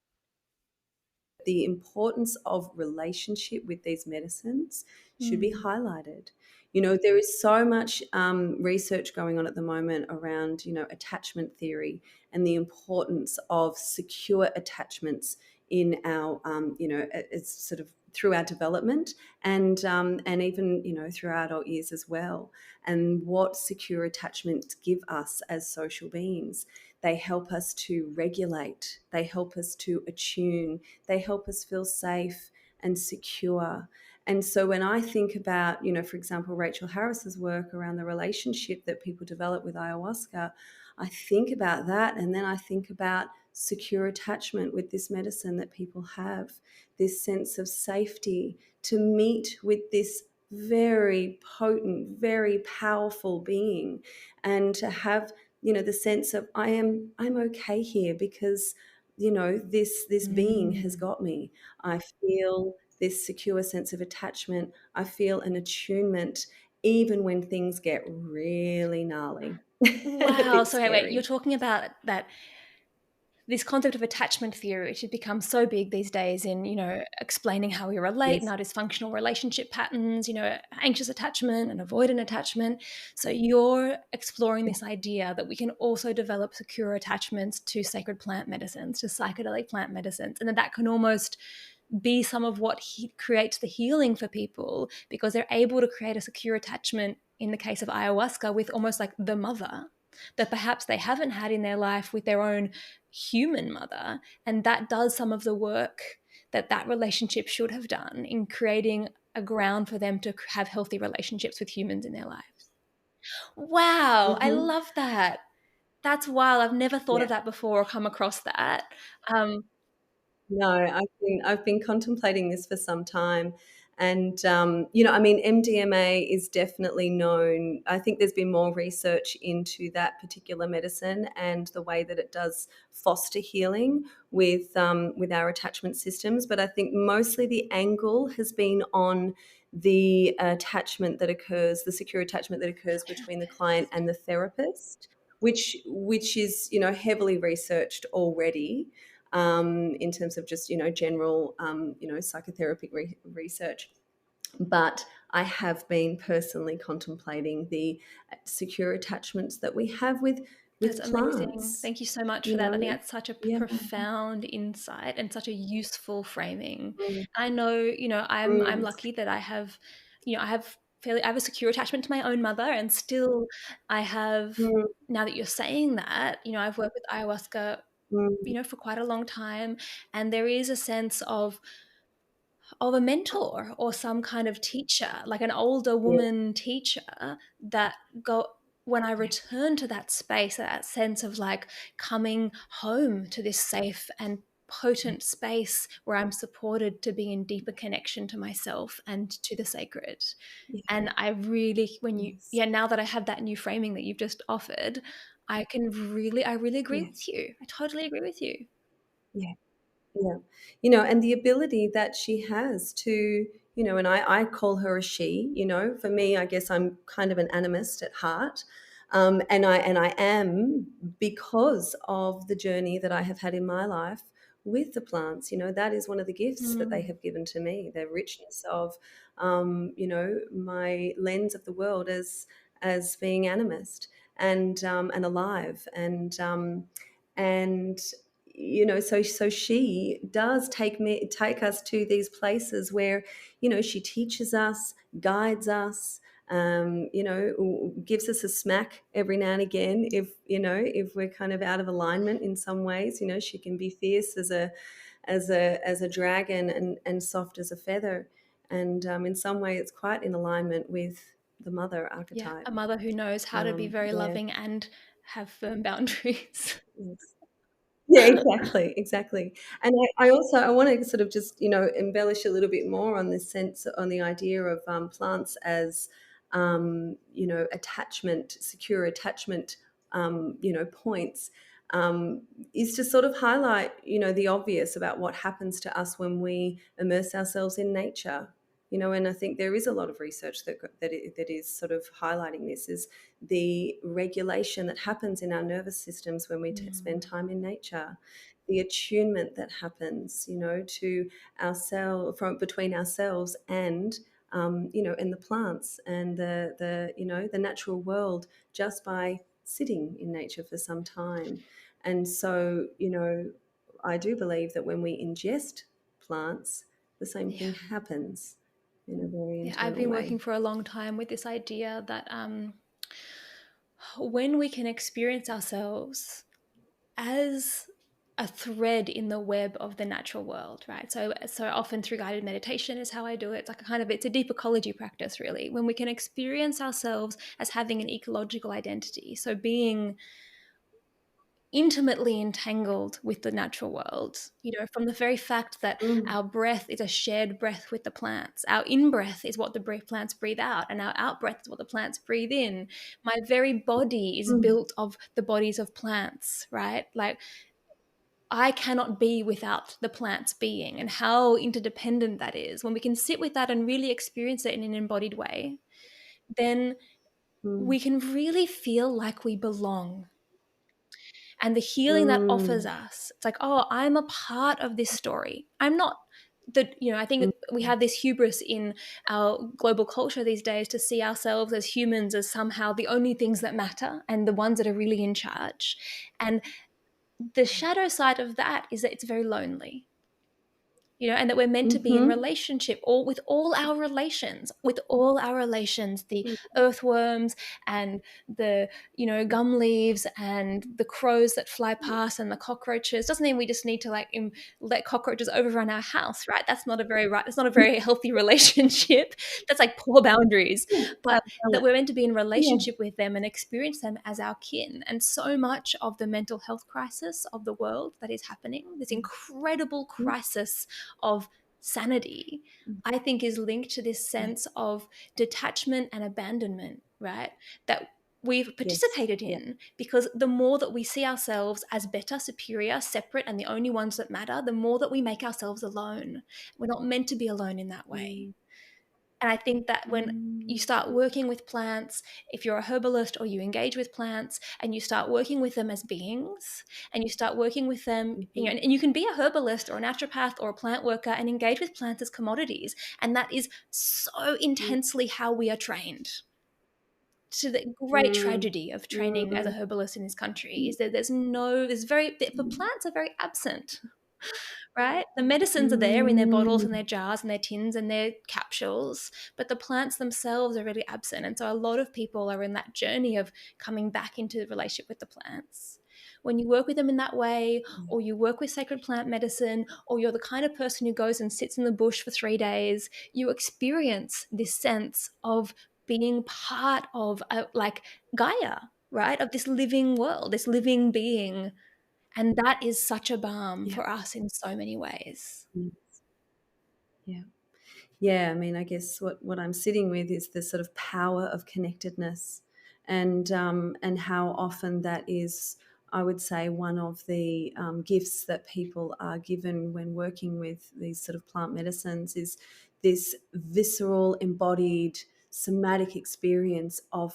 the importance of relationship with these medicines should be Mm. highlighted. There is so much research going on at the moment around, attachment theory and the importance of secure attachments in our, it's sort of through our development, and even, you know, through our adult years as well. And what secure attachments give us as social beings, they help us to regulate, they help us to attune, they help us feel safe and secure. And so when I think about, you know, for example, Rachel Harris's work around the relationship that people develop with ayahuasca, I think about that, and then I think about secure attachment with this medicine that people have, this sense of safety to meet with this very potent, very powerful being, and to have, you know, the sense of I'm okay here because, you know, this being has Mm. got me. I feel this secure sense of attachment. I feel an attunement even when things get really gnarly and a Wow. bit So wait, you're scary. talking about that this concept of attachment theory, which has become so big these days in, you know, explaining how we relate and Yes. our dysfunctional relationship patterns, you know, anxious attachment and avoidant attachment. So you're exploring Yeah. this idea that we can also develop secure attachments to sacred plant medicines, to psychedelic plant medicines, and that can almost be some of what creates the healing for people, because they're able to create a secure attachment in the case of ayahuasca with almost like the mother that perhaps they haven't had in their life with their own human mother, and that does some of the work that that relationship should have done in creating a ground for them to have healthy relationships with humans in their lives. Wow, I Hmm. love that. That's wild. I've never thought of Yeah. that before or come across that. um, No, I've been contemplating this for some time, and you know, I mean, MDMA is definitely known. I think there's been more research into that particular medicine and the way that it does foster healing with our attachment systems. But I think mostly the angle has been on the attachment that occurs, the secure attachment that occurs between the client and the therapist, which is, you know, heavily researched already, in terms of just, you know, general, you know, psychotherapy research. But I have been personally contemplating the secure attachments that we have That's with amazing. plants. Thank you so much You for that. I think know, that's such a yeah. profound insight and such a useful framing. Mm, I know, you know, I'm mm, lucky that I have, you know, I have a secure attachment to my own mother, and still I have, mm, now that you're saying that, you know, I've worked with ayahuasca, mm, you know, for quite a long time, and there is a sense of a mentor or some kind of teacher, like an older yeah, woman teacher that go when I yeah, return to that space, that sense of like coming home to this safe and potent space where I'm supported to be in deeper connection to myself and to the sacred. yeah, And I really, when you, yes, yeah, now that I have that new framing that you've just offered, I really agree yeah, with you. I totally agree with you. yeah. Yeah. You know, and the ability that she has to, you know, and I call her a she, you know, for me, I guess I'm kind of an animist at heart. And I am, because of the journey that I have had in my life with the plants. You know, that is one of the gifts that they Mm. have given to me, the richness of, you know, my lens of the world as being animist and alive, and you know, so she does take us to these places where, you know, she teaches us, guides us, you know, gives us a smack every now and again if, you know, if we're kind of out of alignment in some ways. You know, she can be fierce as a dragon, and soft as a feather, and in some way it's quite in alignment with the mother Yeah, archetype. a mother who knows how to be very Yeah. loving and have firm boundaries. Yes. Yeah, exactly, exactly. And I also I want to sort of just, you know, embellish a little bit more on this sense, on the idea of plants as, you know, attachment, secure attachment, you know, points, um, is to sort of highlight, you know, the obvious about what happens to us when we immerse ourselves in nature. You know, and I think there is a lot of research that is sort of highlighting this, is the regulation that happens in our nervous systems when we spend Mm. time in nature, the attunement that happens, you know, to ourselves, from between ourselves and, you know, and the plants and the you know, the natural world, just by sitting in nature for some time. And so, you know, I do believe that when we ingest plants, the same Yeah. thing happens in a very Yeah, I've internal been working way. for a long time with this idea that when we can experience ourselves as a thread in the web of the natural world, right? So often through guided meditation is how I do it. It's like it's a deep ecology practice, really, when we can experience ourselves as having an ecological identity. So being intimately entangled with the natural world, from the very fact that Mm, our breath is a shared breath with the plants. Our in-breath is what the plants breathe out, and our out-breath is what the plants breathe in. My very body is mm, built of the bodies of plants, right? Like, I cannot be without the plants being, and how interdependent that is. When we can sit with that and really experience it in an embodied way, then mm, we can really feel like we belong. And the healing that offers mm, us, it's like, oh, I'm a part of this story. I'm not I think mm, we have this hubris in our global culture these days to see ourselves as humans as somehow the only things that matter and the ones that are really in charge. And the shadow side of that is that it's very lonely, and that we're meant to be in mhm, relationship all with all our relations, the earthworms and the, gum leaves and the crows that fly past and the cockroaches. Doesn't mean we just need to let cockroaches overrun our house, right? That's not a very healthy relationship. That's like poor boundaries. yeah, But that balance. we're meant to be in Yeah. relationship with them and experience them as our kin. And so much of the mental health crisis of the world that is happening, this incredible Mhm, crisis of sanity, mm, I think is linked to this yeah. sense of detachment and abandonment, right? That we've Yes. participated Yeah. in, because the more that we see ourselves as better, superior, separate, and the only ones that matter, the more that we make ourselves alone. We're not meant to be alone in that way. Mm, And I think that when you mm, start working with plants, if you're a herbalist or you engage with plants and you start working with them as beings, and you start working with them, mhm, and you can be a herbalist or a naturopath or a plant worker and engage with plants as commodities. And that is so mm, intensely how we are trained. To the great mm, tragedy of training as a mm, herbalist in this country mm, is that the mm, plants are very absent, right? The medicines are there in their bottles mm, and their jars and their tins and their capsules, but the plants themselves are really absent. And so a lot of people are in that journey of coming back into the relationship with the plants. When you work with them in that way, yeah. or you work with sacred plant medicine, or you're the kind of person who goes and sits in the bush for 3 days, you experience this sense of being part of like Gaia, right? Of this living world, this living being. And that is such a balm Yeah. for us in so many ways. Mm, yeah. Yeah, I mean, I guess what I'm sitting with is the sort of power of connectedness, and how often that is, I would say, one of the gifts that people are given when working with these sort of plant medicines is this visceral, embodied, somatic experience of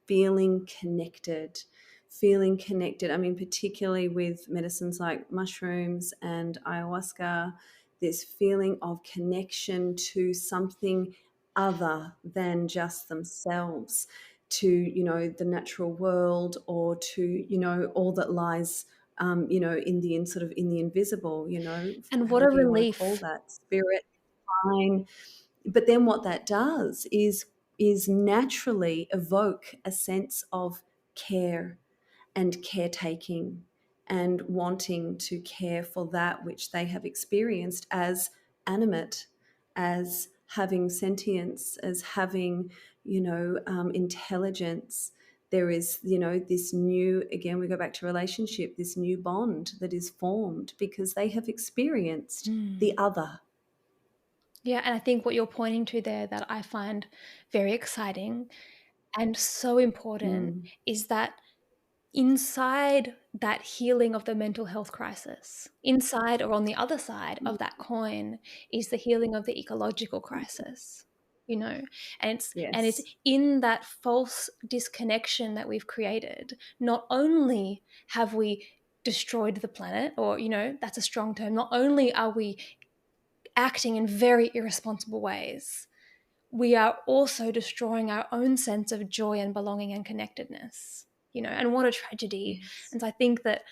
feeling connected. Feeling connected. I mean, particularly with medicines like mushrooms and ayahuasca, this feeling of connection to something other than just themselves, to the natural world, or to all that lies in the invisible, And what a however you want to call relief. that, spirit, fine. But then what that does is naturally evoke a sense of care and caretaking, and wanting to care for that which they have experienced as animate, as having sentience, as having, intelligence. There is, this new, again, we go back to relationship, this new bond that is formed because they have experienced Mm. the other. Yeah, and I think what you're pointing to there that I find very exciting and so important Mm, is that inside that healing of the mental health crisis, inside or on the other side mm, of that coin, is the healing of the ecological crisis. You know, and it's yes. in that false disconnection that we've created. Not only have we destroyed the planet, or that's a strong term. Not only are we acting in very irresponsible ways, we are also destroying our own sense of joy and belonging and connectedness. And what a tragedy. Yes. And so I think that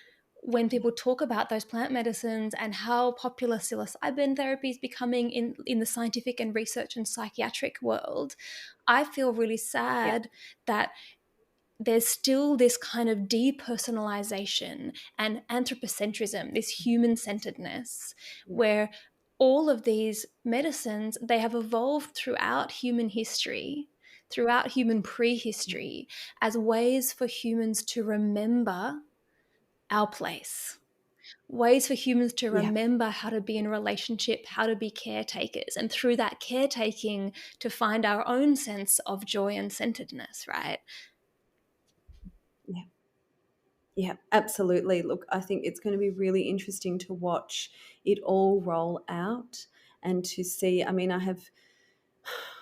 when people talk about those plant medicines and how popular psilocybin therapy is becoming in the scientific and research and psychiatric world, I feel really Yeah. sad that there's still this kind of depersonalization and anthropocentrism, this human centeredness, Yeah. where all of these medicines, they have evolved throughout human history, throughout human prehistory, as ways for humans to remember our place, ways for humans to Yeah. remember how to be in relationship, how to be caretakers, and through that caretaking to find our own sense of joy and centeredness, right? Yeah. Yeah, absolutely. Look, I think it's going to be really interesting to watch it all roll out and to see. I mean,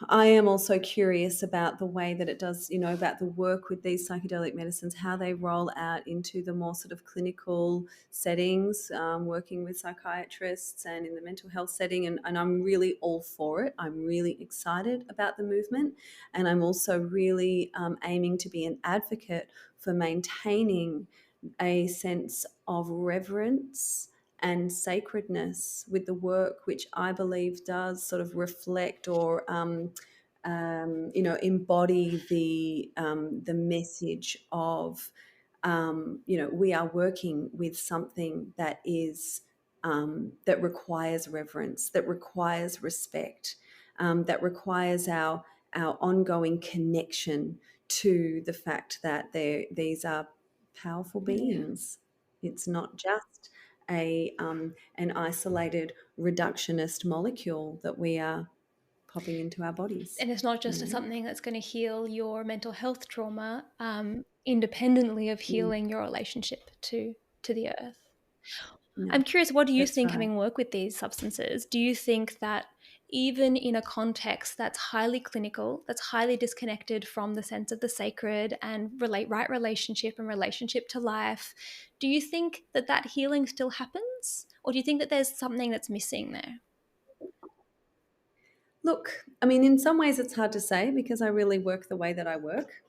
I am also curious about the way that it does, about the work with these psychedelic medicines, how they roll out into the more sort of clinical settings, working with psychiatrists and in the mental health setting. And I'm really all for it. I'm really excited about the movement. And I'm also really aiming to be an advocate for maintaining a sense of reverence and sacredness with the work, which I believe does sort of reflect or embody the message of we are working with something that is that requires reverence, that requires respect, that requires our ongoing connection to the fact that these are powerful Yeah. beings. It's not just an isolated reductionist molecule that we are popping into our bodies. And it's not You just know, something that's going to heal your mental health trauma, independently of Mm, healing your relationship to the earth. no, I'm curious, what do you that's think, right. having worked with these substances? Do you think that even in a context that's highly clinical, that's highly disconnected from the sense of the sacred and right relationship and relationship to life, do you think that that healing still happens? Or do you think that there's something that's missing there? Look, I mean, in some ways, it's hard to say because I really work the way that I work.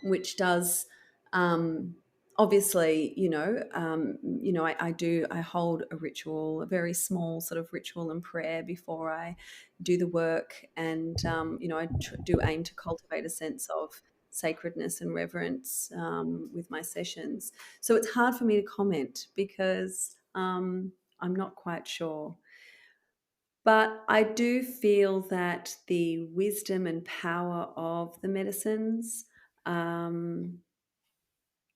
Which does obviously I hold a ritual, a very small sort of ritual and prayer before I do the work, and do aim to cultivate a sense of sacredness and reverence with my sessions. So it's hard for me to comment because I'm not quite sure. But I do feel that the wisdom and power of the medicines, um,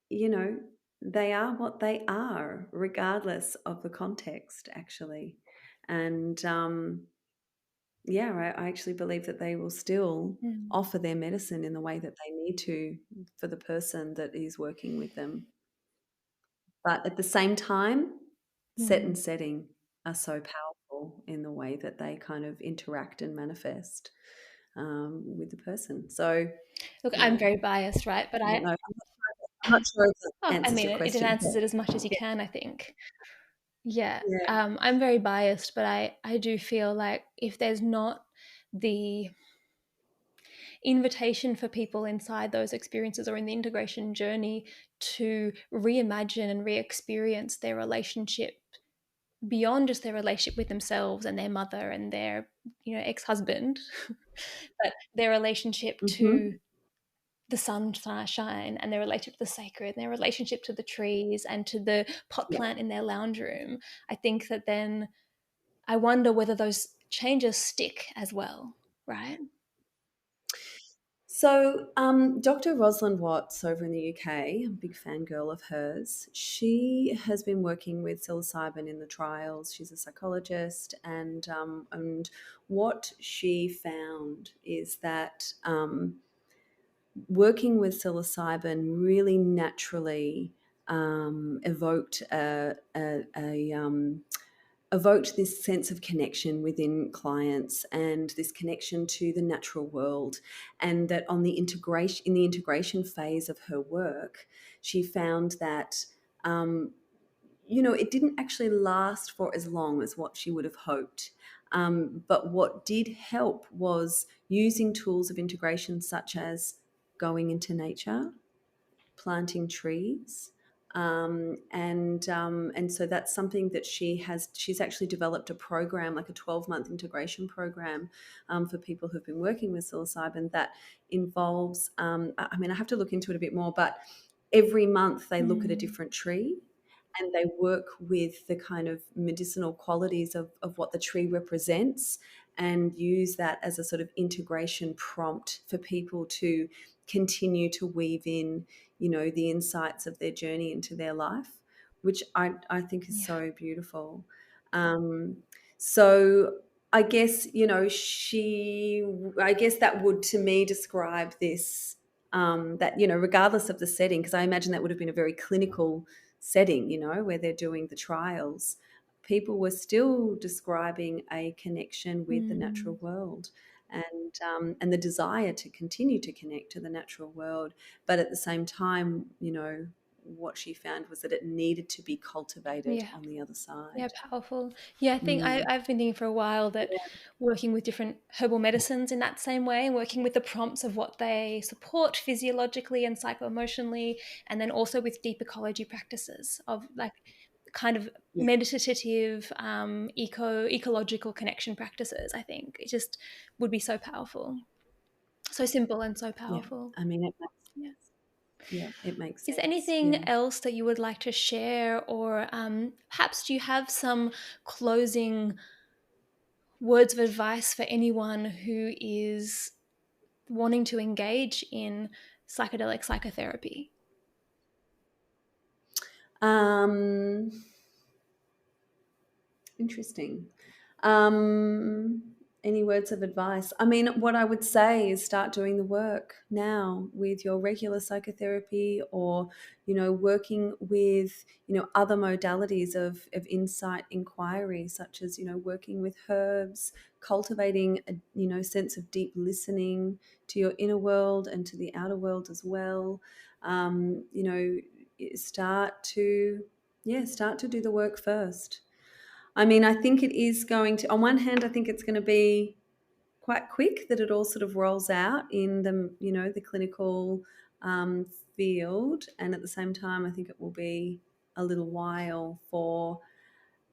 you know, they are what they are, regardless of the context, actually. And yeah, I actually believe that they will still Mm. offer their medicine in the way that they need to for the person that is working with them. But at the same time, set Mm. and setting are so powerful in the way that they kind of interact and manifest with the person. So, Look, I'm yeah, very biased, right? But I don't know. I'm not sure if that I answers mean, your it question. answers it as much as you can, I think. Yeah, Yeah. I'm very biased, but I do feel like if there's not the invitation for people inside those experiences or in the integration journey to reimagine and re-experience their relationship beyond just their relationship with themselves and their mother and their ex-husband, but their relationship to Mhm. the sunshine and their relationship to the sacred and their relationship to the trees and to the pot Yeah. plant in their lounge room, I think that then I wonder whether those changes stick as well, right? So, Dr. Rosalind Watts over in the UK, I'm a big fangirl of hers. She has been working with psilocybin in the trials. She's a psychologist, and what she found is that working with psilocybin really naturally evoked evoked this sense of connection within clients and this connection to the natural world, and that on the integration phase of her work, she found that it didn't actually last for as long as what she would have hoped. But what did help was using tools of integration such as going into nature, planting trees, And so that's something that she's actually developed a program, like a 12-month integration program, for people who've been working with psilocybin that involves, I mean, I have to look into it a bit more, but every month they look at a different tree and they work with the kind of medicinal qualities of what the tree represents and use that as a sort of integration prompt for people to continue to weave in, the insights of their journey into their life, which I think is Yeah. so beautiful. Um, so I guess, I guess that would to me describe this, that, regardless of the setting, because I imagine that would have been a very clinical setting, where they're doing the trials, people were still describing a connection with the natural world and the desire to continue to connect to the natural world. But at the same time, what she found was that it needed to be cultivated Yeah. on the other Yeah, side. powerful. Yeah, I think I've been thinking for a while that working with different herbal medicines in that same way, working with the prompts of what they support physiologically and psycho-emotionally, and then also with deep ecology practices of like kind of Yeah, meditative, ecological connection practices. I think it just would be so powerful, so simple and so yeah. powerful. I mean, it makes Yeah. sense. Yeah, it makes Is there sense. anything Yeah. else that you would like to share, or perhaps do you have some closing words of advice for anyone who is wanting to engage in psychedelic psychotherapy? Um, Interesting. Um, any words of advice? I mean, what I would say is start doing the work now with your regular psychotherapy, or, working with, other modalities of insight inquiry, such as, working with herbs, cultivating a, sense of deep listening to your inner world and to the outer world as well. Um, you know, start to, start to do the work first. I mean, I think it is going to, on one hand, I think it's going to be quite quick that it all sort of rolls out in the clinical um, field. And at the same time, I think it will be a little while for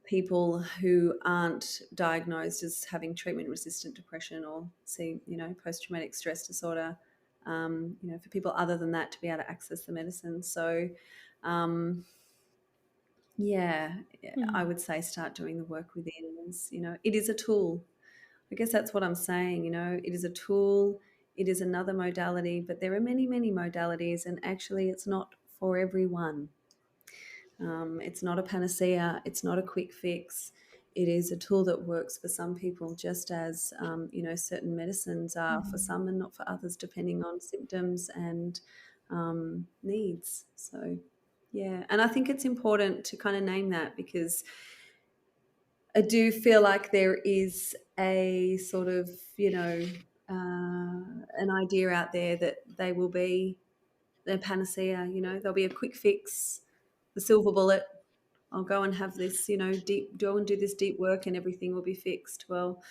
people who aren't diagnosed as having treatment resistant depression or see, post traumatic stress disorder, for people other than that to be able to access the medicine. So, um, yeah, I Mm. would say start doing the work within. It is a tool. I guess that's what I'm saying. It is a tool. It is another modality, but there are many, many modalities, and actually, it's not for everyone. It's not a panacea. It's not a quick fix. It is a tool that works for some people, just as certain medicines are for Mm. some and not for others, depending on symptoms and needs. So, yeah, and I think it's important to kind of name that, because I do feel like there is a sort of, an idea out there that they will be their panacea, there'll be a quick fix, the silver bullet. I'll go and have this, go and do this deep work and everything will be fixed. Well,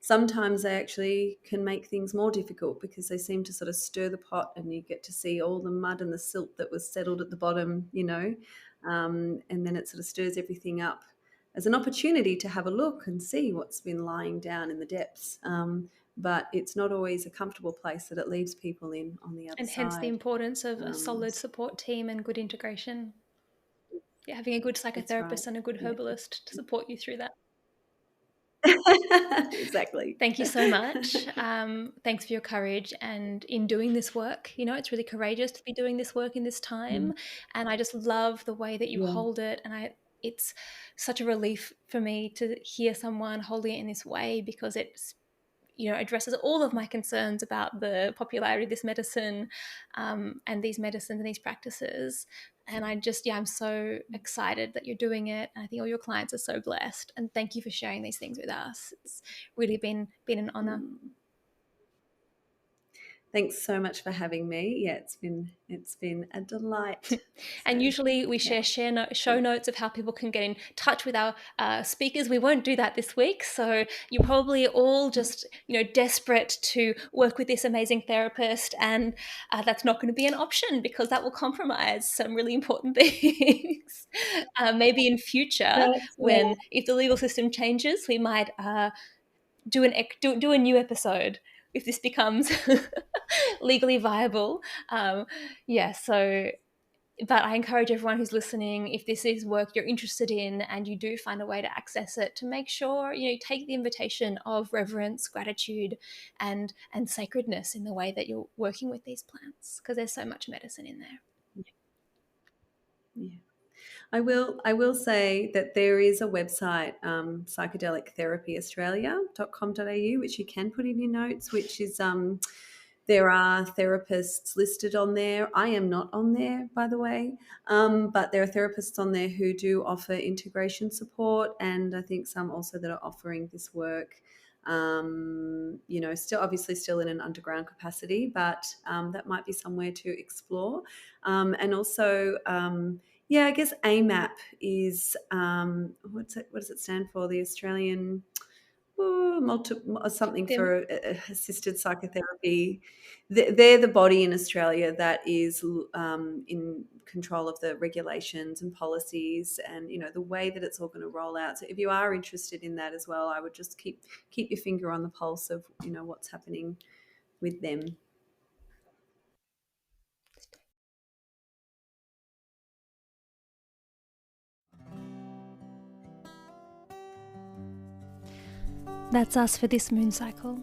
sometimes they actually can make things more difficult, because they seem to sort of stir the pot and you get to see all the mud and the silt that was settled at the bottom, and then it sort of stirs everything up as an opportunity to have a look and see what's been lying down in the depths. But it's not always a comfortable place that it leaves people in on the other And hence the side. importance of a Um, solid support team and good integration. Yeah, having a good that's right. psychotherapist and a good Yeah. herbalist to support you through that. Exactly. Thank you so much. Thanks for your courage and in doing this work. It's really courageous to be doing this work in this time, and I just love the way that you Yeah. hold it. And it's such a relief for me to hear someone holding it in this way, because it's addresses all of my concerns about the popularity of this medicine, and these medicines and these practices. And I'm so excited that you're doing it. And I think all your clients are so blessed. And thank you for sharing these things with us. It's really been an honor. Thanks so much for having me. Yeah, it's been a delight. And So, usually we yeah. show notes of how people can get in touch with our speakers. We won't do that this week. So you're probably all just, desperate to work with this amazing therapist. And that's not going to be an option because that will compromise some really important things. Maybe in future, That's right. if the legal system changes, we might do a new episode if this becomes legally viable. So but I encourage everyone who's listening, if this is work you're interested in and you do find a way to access it, to make sure take the invitation of reverence, gratitude, and sacredness in the way that you're working with these plants, because there's so much medicine in there. Yeah. I will say that there is a website, psychedelictherapyaustralia.com.au, which you can put in your notes, which is there are therapists listed on there. I am not on there, by the way, but there are therapists on there who do offer integration support, and I think some also that are offering this work. Still in an underground capacity, but that might be somewhere to explore. And also, I guess AMAP is what does it stand for? The Australian something for assisted psychotherapy. They're the body in Australia that is in control of the regulations and policies, and the way that it's all going to roll out. So if you are interested in that as well, I would just keep your finger on the pulse of what's happening with them. That's us for this moon cycle.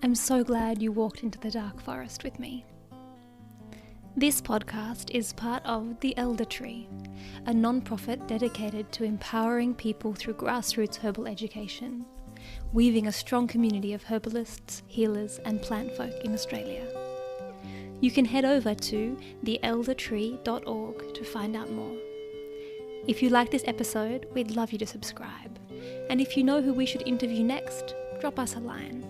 I'm so glad you walked into the dark forest with me. This podcast is part of The Elder Tree, a non-profit dedicated to empowering people through grassroots herbal education, weaving a strong community of herbalists, healers, and plant folk in Australia. You can head over to theeldertree.org to find out more. If you like this episode, we'd love you to subscribe. And if you know who we should interview next, drop us a line.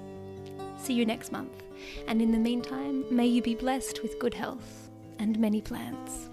See you next month. And in the meantime, may you be blessed with good health and many plants.